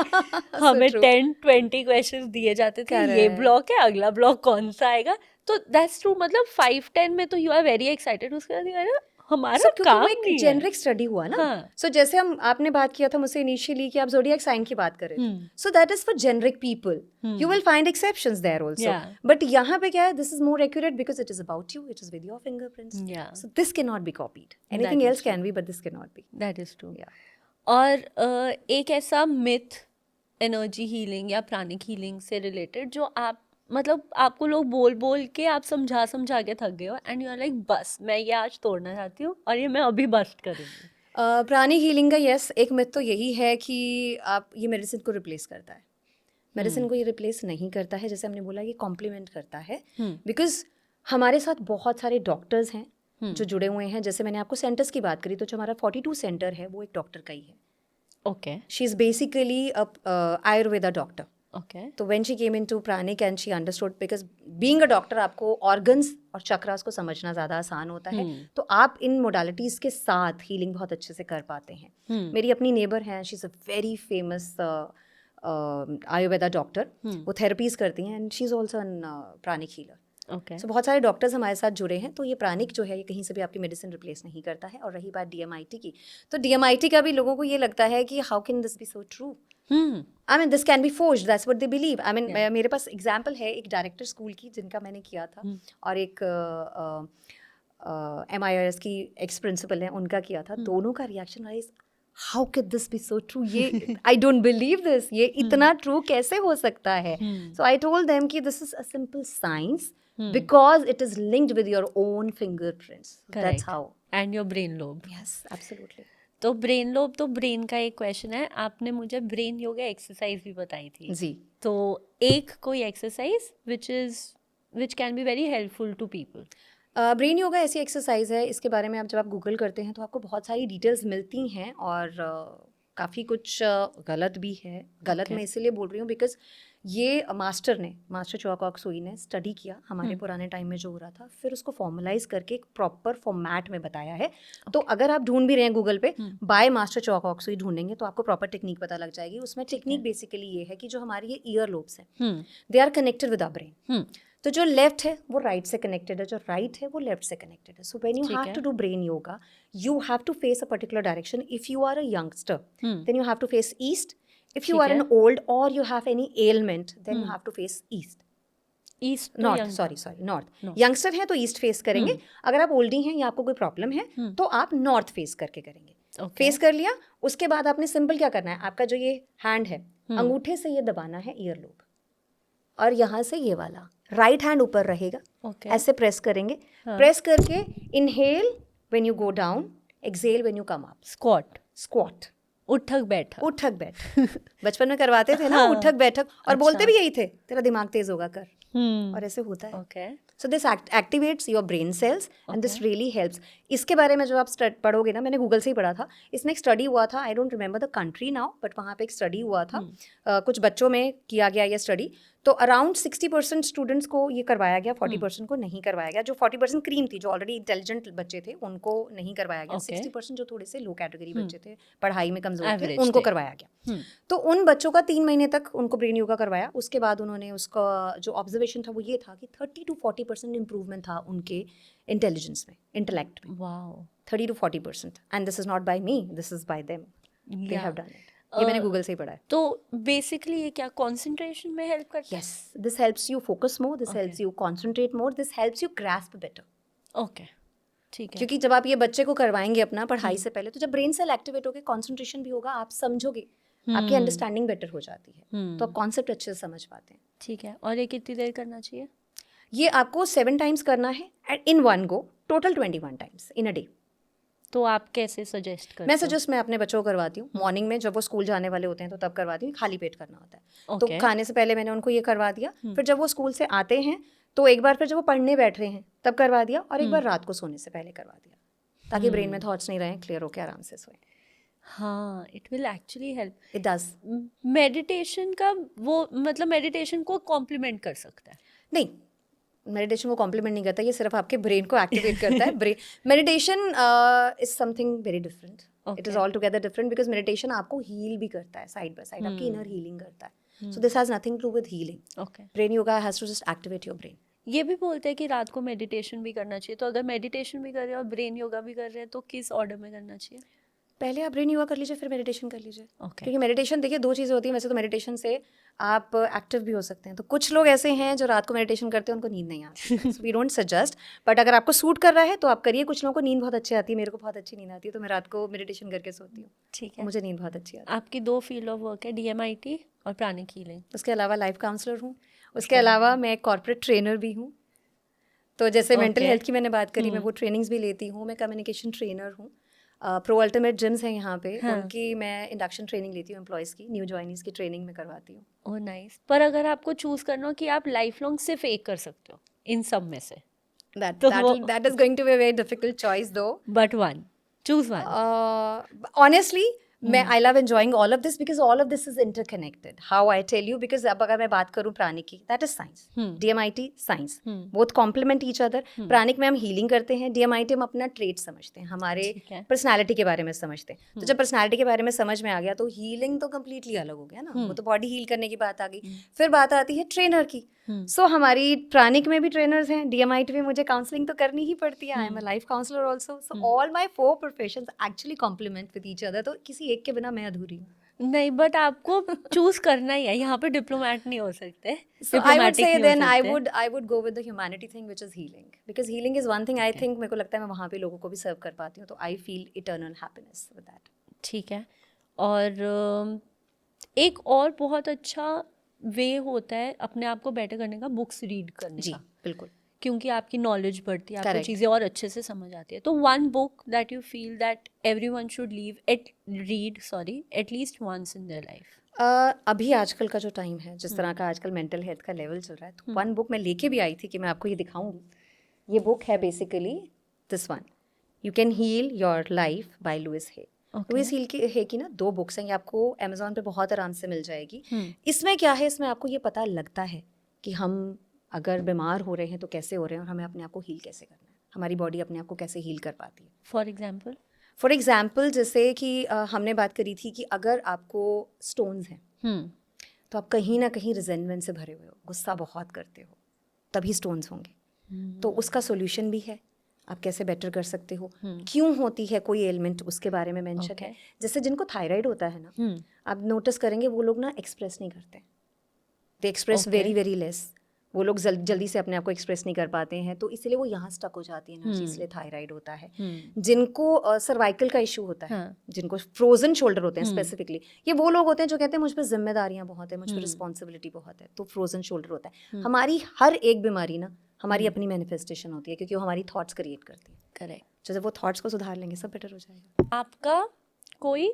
हमें true. 10-20 क्वेश्चंस दिए जाते थे, ये Correct. ब्लॉक है, अगला ब्लॉक कौन सा आएगा, तो दैट्स ट्रू, मतलब 5-10 में तो यू आर वेरी एक्साइटेड, उसके बाद यार हमारा So, क्योंकि काम वो एक नहीं है। जेनरिक स्टडी हुआ ना. हाँ। सो जैसे आपने बात किया था मुझसे इनिशियली कि आप जोडियक साइन की बात कर रहे थे. Hmm, so that is for generic people. You will find exceptions there also. Yeah. But यहाँ पे क्या है, this is more accurate because it is about you, it is with your fingerprints. Yeah. So this can not be copied. Anything is else can be, but this can not be. That is true. Yeah. और एक ऐसा myth energy healing या pranic healing से related जो आप मतलब आपको लोग बोल बोल के आप समझा समझा के थक गए हो एंड यू आर लाइक बस मैं ये आज तोड़ना चाहती हूँ और ये मैं अभी बस्ट करूँगी। प्राणिक हीलिंग का यस एक मिथ तो यही है कि आप ये मेडिसिन को रिप्लेस करता है. मेडिसिन को ये रिप्लेस नहीं करता है, जैसे हमने बोला ये कॉम्प्लीमेंट करता है. बिकॉज हमारे साथ बहुत सारे डॉक्टर्स हैं जो जुड़े हुए हैं. जैसे मैंने आपको सेंटर्स की बात करी, तो जो हमारा 42 सेंटर है वो एक डॉक्टर का ही है. Okay she is basically Ayurveda doctor. Okay तो when she came into pranic and she understood, because being a doctor आपको ऑर्गन्स और चक्रास को समझना ज़्यादा आसान होता है. तो आप इन मोडालिटीज़ के साथ हीलिंग बहुत अच्छे से कर पाते हैं. मेरी अपनी नेबर हैं, she is a very famous Ayurveda doctor. वो थेरेपीज करती हैं and she is also an pranic healer. Okay so बहुत सारे डॉक्टर्स हमारे साथ जुड़े हैं. तो ये प्राणिक जो है ये कहीं से भी आपकी मेडिसिन रिप्लेस नहीं करता है. और रही बात DMIT की, तो DMIT का भी लोगों को ये लगता है कि how can this be so true. I mean this can be forged, that's what they believe. I mean मेरे पास एग्जांपल है एक डायरेक्टर स्कूल की जिनका मैंने किया था, और एक MIRS की एक्स प्रिंसिपल है उनका किया था. दोनों का reaction wise, how can this be so true, ये आई डोंट बिलीव दिस, ये इतना ट्रू कैसे हो सकता है. सो आई टोल्ड देम कि this is a simple science because it is linked with your own fingerprints. That's Correct. how. And your brain lobe. Yes, absolutely. तो brain lobe, तो brain का एक क्वेश्चन है, आपने मुझे ब्रेन योगा एक्सरसाइज भी बताई थी, जी. तो एक कोई exercise which can be very helpful to people. Brain yoga ऐसी एक्सरसाइज है, इसके बारे में आप जब आप गूगल करते हैं तो आपको बहुत सारी डिटेल्स मिलती हैं, और काफ़ी कुछ गलत भी है. गलत Okay. मैं इसीलिए बोल रही हूँ बिकॉज ये मास्टर चोआकॉक सुई ने स्टडी किया हमारे पुराने टाइम में जो हो रहा था, फिर उसको फॉर्मलाइज करके एक प्रॉपर फॉर्मेट में बताया है. तो अगर आप ढूंढ भी रहे हैं गूगल पे बाय मास्टर चोआकॉक सुई ढूंढेंगे तो आपको प्रॉपर टेक्निक पता लग जाएगी. उसमें टेक्निक बेसिकली ये है कि जो हमारे ये ईयर लोब्स हैं they are connected with our brain. तो जो लेफ्ट है वो राइट से कनेक्टेड है, जो राइट है वो लेफ्ट से कनेक्टेड है. So when you have to do brain yoga you have to face a particular direction. If you are a youngster then you have to face east. If you are an old or you have any ailment, then you have to face east. North, sorry, north. Youngster हैं तो east face करेंगे. अगर आप oldie हैं या आपको कोई problem है तो आप north face करके करेंगे. Face कर लिया, उसके बाद आपने simple क्या करना है, आपका जो ये hand है, अंगूठे से ये दबाना है earlobe, और यहाँ से ये वाला right hand ऊपर रहेगा. ऐसे press करेंगे. Press करके inhale when you go down, exhale when you come up. Squat. उठक बैठक बचपन में करवाते थे ना. उठक बैठक, और बोलते भी यही थे, तेरा दिमाग तेज होगा कर. और ऐसे होता है. Okay so this activates your brain cells and this really helps. इसके बारे में जब आप पढ़ोगे ना, मैंने गूगल से ही पढ़ा था, इसमें एक स्टडी हुआ था, I don't remember the country now, but वहाँ पे एक स्टडी हुआ था. कुछ बच्चों में किया गया ये स्टडी. तो अराउंड 60% स्टूडेंट्स को ये करवाया गया, 40% को नहीं करवाया गया. जो 40% क्रीम थी, जो ऑलरेडी इंटेलिजेंट बच्चे थे, उनको नहीं करवाया गया. 60% जो थोड़े से लो कैटेगरी बच्चे थे, पढ़ाई में कमजोर थे, उनको करवाया गया. तो उन बच्चों का 3 महीने तक उनको ब्रेन योगा करवाया. उसके बाद उन्होंने उसका जो ऑब्जर्वेशन था वो ये था कि 30 to 40% इम्प्रूवमेंट था उनके इंटेलिजेंस में, इंटेलेक्ट में. 30 to 40%. And this is not by me, this is by them. They have done it. ये मैंने गूगल से ही पढ़ा है. तो बेसिकली ये क्या कंसंट्रेशन में हेल्प करता है? Yes, this helps you focus more, this helps you concentrate more, this helps you grasp better. Okay, ठीक है. क्योंकि जब आप ये बच्चे को करवाएंगे अपना पढ़ाई से पहले, तो जब ब्रेन सेल एक्टिवेट होकर कंसंट्रेशन भी होगा, आप समझोगे, आपकी अंडरस्टैंडिंग बेटर हो जाती है, तो आप कॉन्सेप्ट अच्छे से समझ पाते हैं. ठीक है. और ये कितनी देर करना चाहिए? ये आपको 7 टाइम्स करना है in one go, total 21 times in a day. तो आप कैसे सजेस्ट करते मैं अपने बच्चों को करवाती हूँ मॉर्निंग में, जब वो स्कूल जाने वाले होते हैं तो तब करवाती हूँ. खाली पेट करना होता है. तो खाने से पहले मैंने उनको ये करवा दिया. फिर जब वो स्कूल से आते हैं तो एक बार फिर जब वो पढ़ने बैठ रहे हैं तब करवा दिया, और एक बार रात को सोने से पहले करवा दिया, ताकि ब्रेन में थॉट्स नहीं रहें, क्लियर होकर आराम से सोएं. हाँ, it will actually help. It does. Meditation का वो मतलब मेडिटेशन को कॉम्प्लीमेंट कर सकता है? नहीं, मेडिटेशन को कॉम्प्लीमेंट नहीं करता, ये सिर्फ आपके ब्रेन को एक्टिवेट करता है. Brain meditation is something very different. It is all together different because meditation आपको हील भी करता है साइड बाय साइड, आपकी इनर हीलिंग करता है. So this has nothing to do with healing. Okay. Brain yoga has to just activate your brain. ये भी बोलते हैं कि रात को मेडिटेशन भी करना चाहिए, तो अगर मेडिटेशन भी कर रहे हैं और ब्रेन योगा भी कर रहे हैं तो किस ऑर्डर में करना चाहिए? पहले आप ब्रेन योगा कर लीजिए, फिर मेडिटेशन कर लीजिए. ओके. क्योंकि मेडिटेशन देखिए 2 चीज़ें होती हैं. वैसे तो मेडिटेशन से आप एक्टिव भी हो सकते हैं. तो कुछ लोग ऐसे हैं जो रात को मेडिटेशन करते हैं, उनको नींद नहीं आती. So we don't suggest, but अगर आपको सूट कर रहा है तो आप करिए. कुछ लोगों को नींद बहुत अच्छी आती है, मेरे को बहुत अच्छी नींद आती है, तो मैं रात को मेडिटेशन करके सोती हूँ. ठीक है. मुझे नींद बहुत अच्छी आती है. आपकी 2 फील्ड ऑफ वर्क है, DMIT और प्राणिक हीलिंग. उसके अलावा लाइफ काउंसलर हूँ. उसके अलावा मैं कॉर्पोरेट ट्रेनर भी हूँ. तो जैसे मेंटल हेल्थ की मैंने बात करी, मैं वो ट्रेनिंग्स भी लेती हूँ. मैं कम्युनिकेशन ट्रेनर हूँ. प्रो अल्टीमेट जिम्स हैं यहाँ पे, उनकी मैं इंडक्शन ट्रेनिंग लेती हूँ. एम्प्लॉयज़ की, न्यू जॉइनीज़ की ट्रेनिंग में करवाती हूँ. Oh nice. पर अगर आपको चूज करना हो कि आप लाइफ लॉन्ग सिर्फ एक कर सकते हो इन सब में से, That is going to be a very difficult choice though. But one, choose one. Honestly, I love enjoying all of this because all of this is interconnected. How I tell you, because अब अगर मैं बात करूँ प्राणिक की, that is science. DMIT science. Both complement each other. प्राणिक में हम healing करते हैं, DMIT हम अपना trait समझते हैं, हमारे personality के बारे में समझते हैं. तो जब personality के बारे में समझ में आ गया तो healing तो completely अलग हो गया ना. वो तो body heal करने की बात आ गई. फिर बात आती है ट्रेनर की. सो हमारी प्राणिक में भी ट्रेनर्स हैं, DMIT में मुझे काउंसलिंग तो करनी ही पड़ती है. I am a life counsellor also. So all my 4 professions actually complement with each other. तो किसी एक के बिना मैं अधूरी हूँ. नहीं, बट आपको चूज करना ही है. यहाँ पे डिप्लोमेट नहीं हो सकते. So I would say then I would go with the humanity thing, which is healing, because healing is one thing I think मेरे को लगता है मैं वहाँ पे लोगों को भी सर्व कर पाती हूँ. तो I feel eternal happiness with that. ठीक है. और एक और बहुत अच्छा वे होता है अपने आप को बेटर करने का, बुक्स रीड करने जी का. बिल्कुल. क्योंकि आपकी नॉलेज बढ़ती है, आपको Correct. चीज़ें और अच्छे से समझ आती है. तो one book that you feel that everyone should read at least once in their life. अभी आजकल का जो टाइम है, जिस तरह का आजकल मेंटल हेल्थ का लेवल चल रहा है, तो 1 बुक मैं लेके भी आई थी कि मैं आपको ये दिखाऊंगी. ये बुक है basically this one, you can heal your life by Louise Hay. Louise Hay की ना 2 बुक्स हैं. ये आपको अमेजोन पे बहुत आराम से मिल जाएगी. इसमें क्या है, इसमें आपको ये पता लगता है कि हम अगर बीमार हो रहे हैं तो कैसे हो रहे हैं, और हमें अपने आप को हील कैसे करना है, हमारी बॉडी अपने आप को कैसे हील कर पाती है. फॉर एग्जाम्पल जैसे कि हमने बात करी थी कि अगर आपको स्टोन्स हैं तो आप कहीं ना कहीं रिजेंटमेंट से भरे हुए हो, गुस्सा बहुत करते हो, तभी स्टोन्स होंगे. तो उसका सोल्यूशन भी है, आप कैसे बेटर कर सकते हो. क्यों होती है कोई एलिमेंट, उसके बारे में मेंशन है. जैसे जिनको थायराइड होता है ना, आप नोटिस करेंगे वो लोग ना एक्सप्रेस नहीं करते. दे एक्सप्रेस वेरी वेरी लेस. वो लोग जल्दी से अपने आप को एक्सप्रेस नहीं कर पाते हैं, तो इसलिए वो यहाँ स्टक हो जाती है एनर्जी, इसलिए थायराइड होता है. जिनको सर्वाइकल का इशू होता है, जिनको फ्रोजन शोल्डर होते हैं स्पेसिफिकली, ये वो लोग होते हैं जो कहते हैं मुझ पर जिम्मेदारियां बहुत है, मुझ पर रिस्पॉन्सिबिलिटी बहुत है, तो फ्रोजन शोल्डर होता है. हमारी हर एक बीमारी ना हमारी अपनी मैनिफेस्टेशन होती है, क्योंकि वो हमारी थॉट्स क्रिएट करती है. करेक्ट. तो जब वो थॉट्स को सुधार लेंगे सब बेटर हो जाएगा. आपका कोई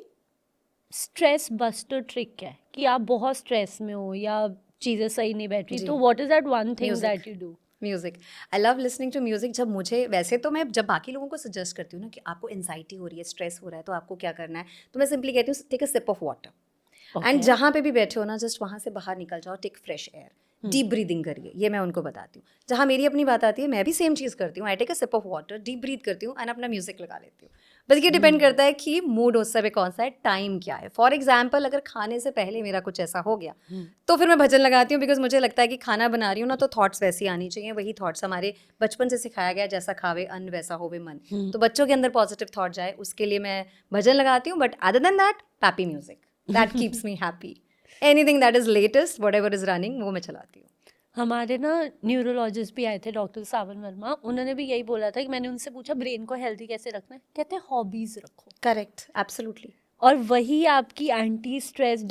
स्ट्रेस बस्टर ट्रिक है कि आप बहुत स्ट्रेस में हो या चीज़ें सही नहीं बैठ रही, तो what is that one thing that you do? Music. I love listening to music. जब मुझे, वैसे तो मैं जब बाकी लोगों को सजेस्ट करती हूँ ना कि आपको एंजाइटी हो रही है, स्ट्रेस हो रहा है, तो आपको क्या करना है, तो मैं सिंपली कहती हूँ take a sip of water and जहाँ पे भी बैठे हो ना, जस्ट वहाँ से बाहर निकल जाओ, take fresh air, deep breathing करिए. ये मैं उनको बताती हूँ. जहाँ मेरी अपनी बात आती है, मैं भी सेम चीज़ करती हूँ. I take a sip of water, deep breath करती हूँ एंड अपना म्यूजिक लगा लेती हूँ. बस ये डिपेंड करता है कि मूड उस समय कौन सा है, टाइम क्या है. फॉर एग्जाम्पल अगर खाने से पहले मेरा कुछ ऐसा हो गया तो फिर मैं भजन लगाती हूँ, बिकॉज मुझे लगता है कि खाना बना रही हूँ ना, तो थॉट्स वैसी आनी चाहिए. वही थॉट्स हमारे बचपन से सिखाया गया, जैसा खावे अन्न वैसा होवे मन. तो बच्चों के अंदर पॉजिटिव थॉट जाए, उसके लिए मैं भजन लगाती हूँ. But other than that, pappy music, that keeps me happy. Anything that is latest, whatever is running, वो मैं चलाती हूँ. हमारे ना न्यूरोलॉजिस्ट भी आए थे, डॉक्टर सावन वर्मा. उन्होंने भी यही बोला था कि मैंने उनसे पूछा ब्रेन को हेल्दी कैसे रखना है, कहते हैं हॉबीज रखो. Correct, absolutely. और वही आपकी एंटी स्ट्रेस,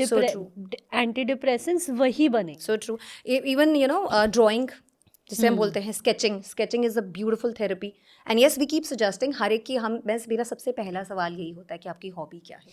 एंटी डिप्रेसेंट्स वही बने. So true. Even you know drawing, जिसे हम बोलते हैं sketching is a beautiful therapy. And yes we keep suggesting हर एक की. मेरा सबसे पहला सवाल यही होता है कि आपकी हॉबी क्या है.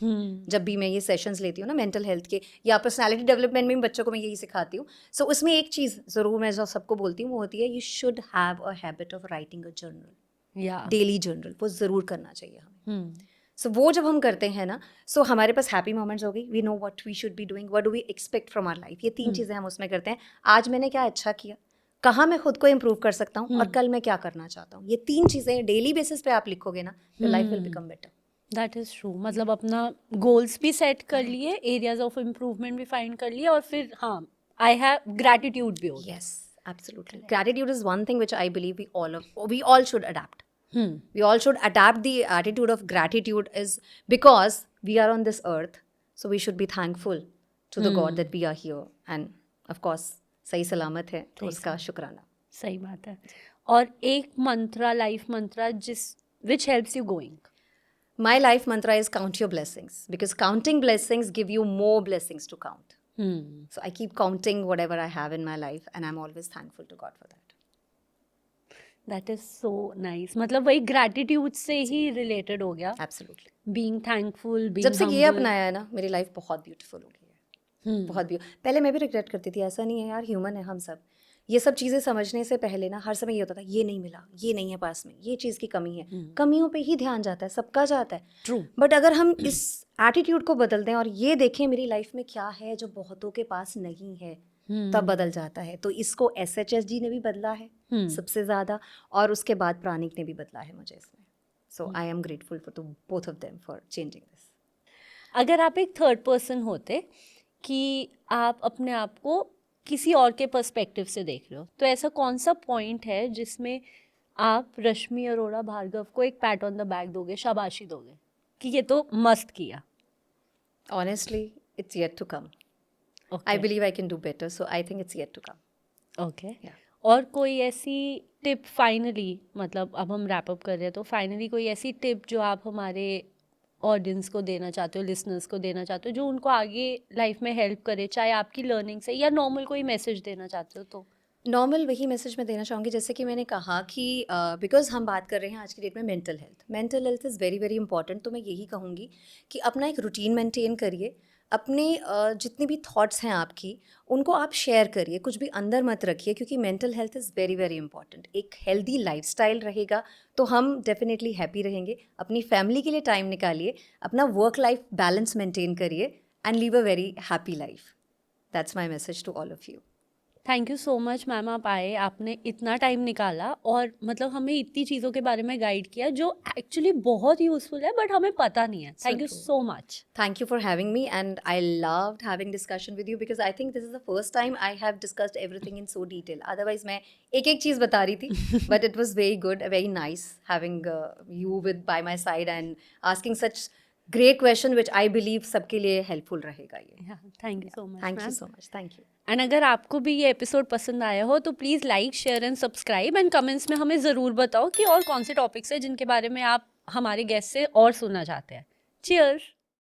जब भी मैं ये सेशंस लेती हूँ ना मेंटल हेल्थ के या पर्सनालिटी डेवलपमेंट में, बच्चों को मैं यही सिखाती हूँ. सो उसमें एक चीज़ ज़रूर मैं जो सबको बोलती हूँ वो होती है, you should have a habit of writing a journal, daily journal. वो ज़रूर करना चाहिए हमें. सो वो जब हम करते हैं ना, सो हमारे पास हैप्पी मोमेंट्स हो गई, we know what we should be doing, what do we expect from our life. ये 3 चीज़ें हम उसमें करते हैं. आज मैंने क्या अच्छा किया, कहाँ मैं खुद को इम्प्रूव कर सकता हूँ और कल मैं क्या करना चाहता हूँ। ये 3 चीज़ें डेली बेसिस पे आप लिखोगे ना, तो life will become better. That is true. मतलब अपना गोल्स भी सेट कर लिए, एरियाज ऑफ इम्प्रूवमेंट भी फाइंड कर लिए, और फिर हाँ, आई हैव ग्रैटिट्यूड भी होगी। Yes, absolutely. Gratitude is one thing which I believe we all should adapt. We all should adapt the attitude of gratitude is because we are on this earth, so we should be thankful to the God that we are here, and of course सही सलामत है तो उसका शुक्राना। सही बात है। और एक mantra, life mantra which helps you going? My life mantra is count your blessings, because counting blessings give you more blessings to count. So I keep counting whatever I have in my life and I'm always thankful to God for that. That is so nice. मतलब वही gratitude से ही related हो गया, Absolutely. Being thankful, जब being से ये अपनाया है ना, मेरी लाइफ बहुत ब्यूटीफुल हो गई है। बहुत पहले मैं भी रिग्रेट करती थी, ऐसा नहीं है यार, ह्यूमन है हम सब। ये सब चीज़ें समझने से पहले ना हर समय ये होता था, ये नहीं मिला, ये नहीं है पास में, ये चीज़ की कमी है। कमियों पे ही ध्यान जाता है, सबका जाता है। ट्रू। बट अगर हम इस एटीट्यूड को बदल दें और ये देखें मेरी लाइफ में क्या है जो बहुतों के पास नहीं है, तब बदल जाता है। तो इसको SHSG ने भी बदला है सबसे ज़्यादा, और उसके बाद प्राणिक ने भी बदला है मुझे इसमें। So I am grateful for both of them for changing this. अगर आप एक थर्ड पर्सन होते कि आप अपने आप को किसी और के पर्सपेक्टिव से देख रहे हो, तो ऐसा कौन सा पॉइंट है जिसमें आप रश्मि अरोड़ा भार्गव को एक पैट ऑन द बैक दोगे, शाबाशी दोगे कि ये तो मस्त किया? Honestly, it's yet to come. I believe I can do better, so I think it's yet to come. Okay. Yeah. और कोई ऐसी टिप फाइनली, मतलब अब हम रैप अप कर रहे हैं, तो फाइनली कोई ऐसी टिप जो आप हमारे ऑडियंस को देना चाहते हो, लिसनर्स को देना चाहते हो, जो उनको आगे लाइफ में हेल्प करे, चाहे आपकी लर्निंग से, या नॉर्मल कोई मैसेज देना चाहते हो? तो नॉर्मल वही मैसेज मैं देना चाहूँगी, जैसे कि मैंने कहा कि बिकॉज हम बात कर रहे हैं आज की डेट में mental health is very very important. तो मैं यही कहूँगी कि अपना एक रूटीन मेंटेन करिए, अपने जितनी भी थॉट्स हैं आपकी उनको आप शेयर करिए, कुछ भी अंदर मत रखिए, क्योंकि mental health is very very important. एक हेल्दी लाइफस्टाइल रहेगा तो हम डेफिनेटली हैप्पी रहेंगे। अपनी फैमिली के लिए टाइम निकालिए, अपना वर्क लाइफ बैलेंस मेंटेन करिए and leave a very happy life. That's my message to all of you. Thank you so much ma'am, आप आए, आपने इतना टाइम निकाला और मतलब हमें इतनी चीज़ों के बारे में गाइड किया जो एक्चुअली बहुत यूजफुल है बट हमें पता नहीं है। Thank you so much. Thank you for having me, and I loved having discussion with you because I think this is the first time I have discussed everything in so detail. Otherwise मैं एक चीज़ बता रही थी but it was very good, very nice having you with by my side and asking such great question which I believe सबके लिए helpful रहेगा ये। Thank you so much. Thank you so much. Thank you. And अगर आपको भी ये episode पसंद आया हो तो please like, share and subscribe, and comments में हमें ज़रूर बताओ कि और कौन से टॉपिक्स हैं जिनके बारे में आप हमारे गेस्ट से और सुनना चाहते हैं। चीयर्स।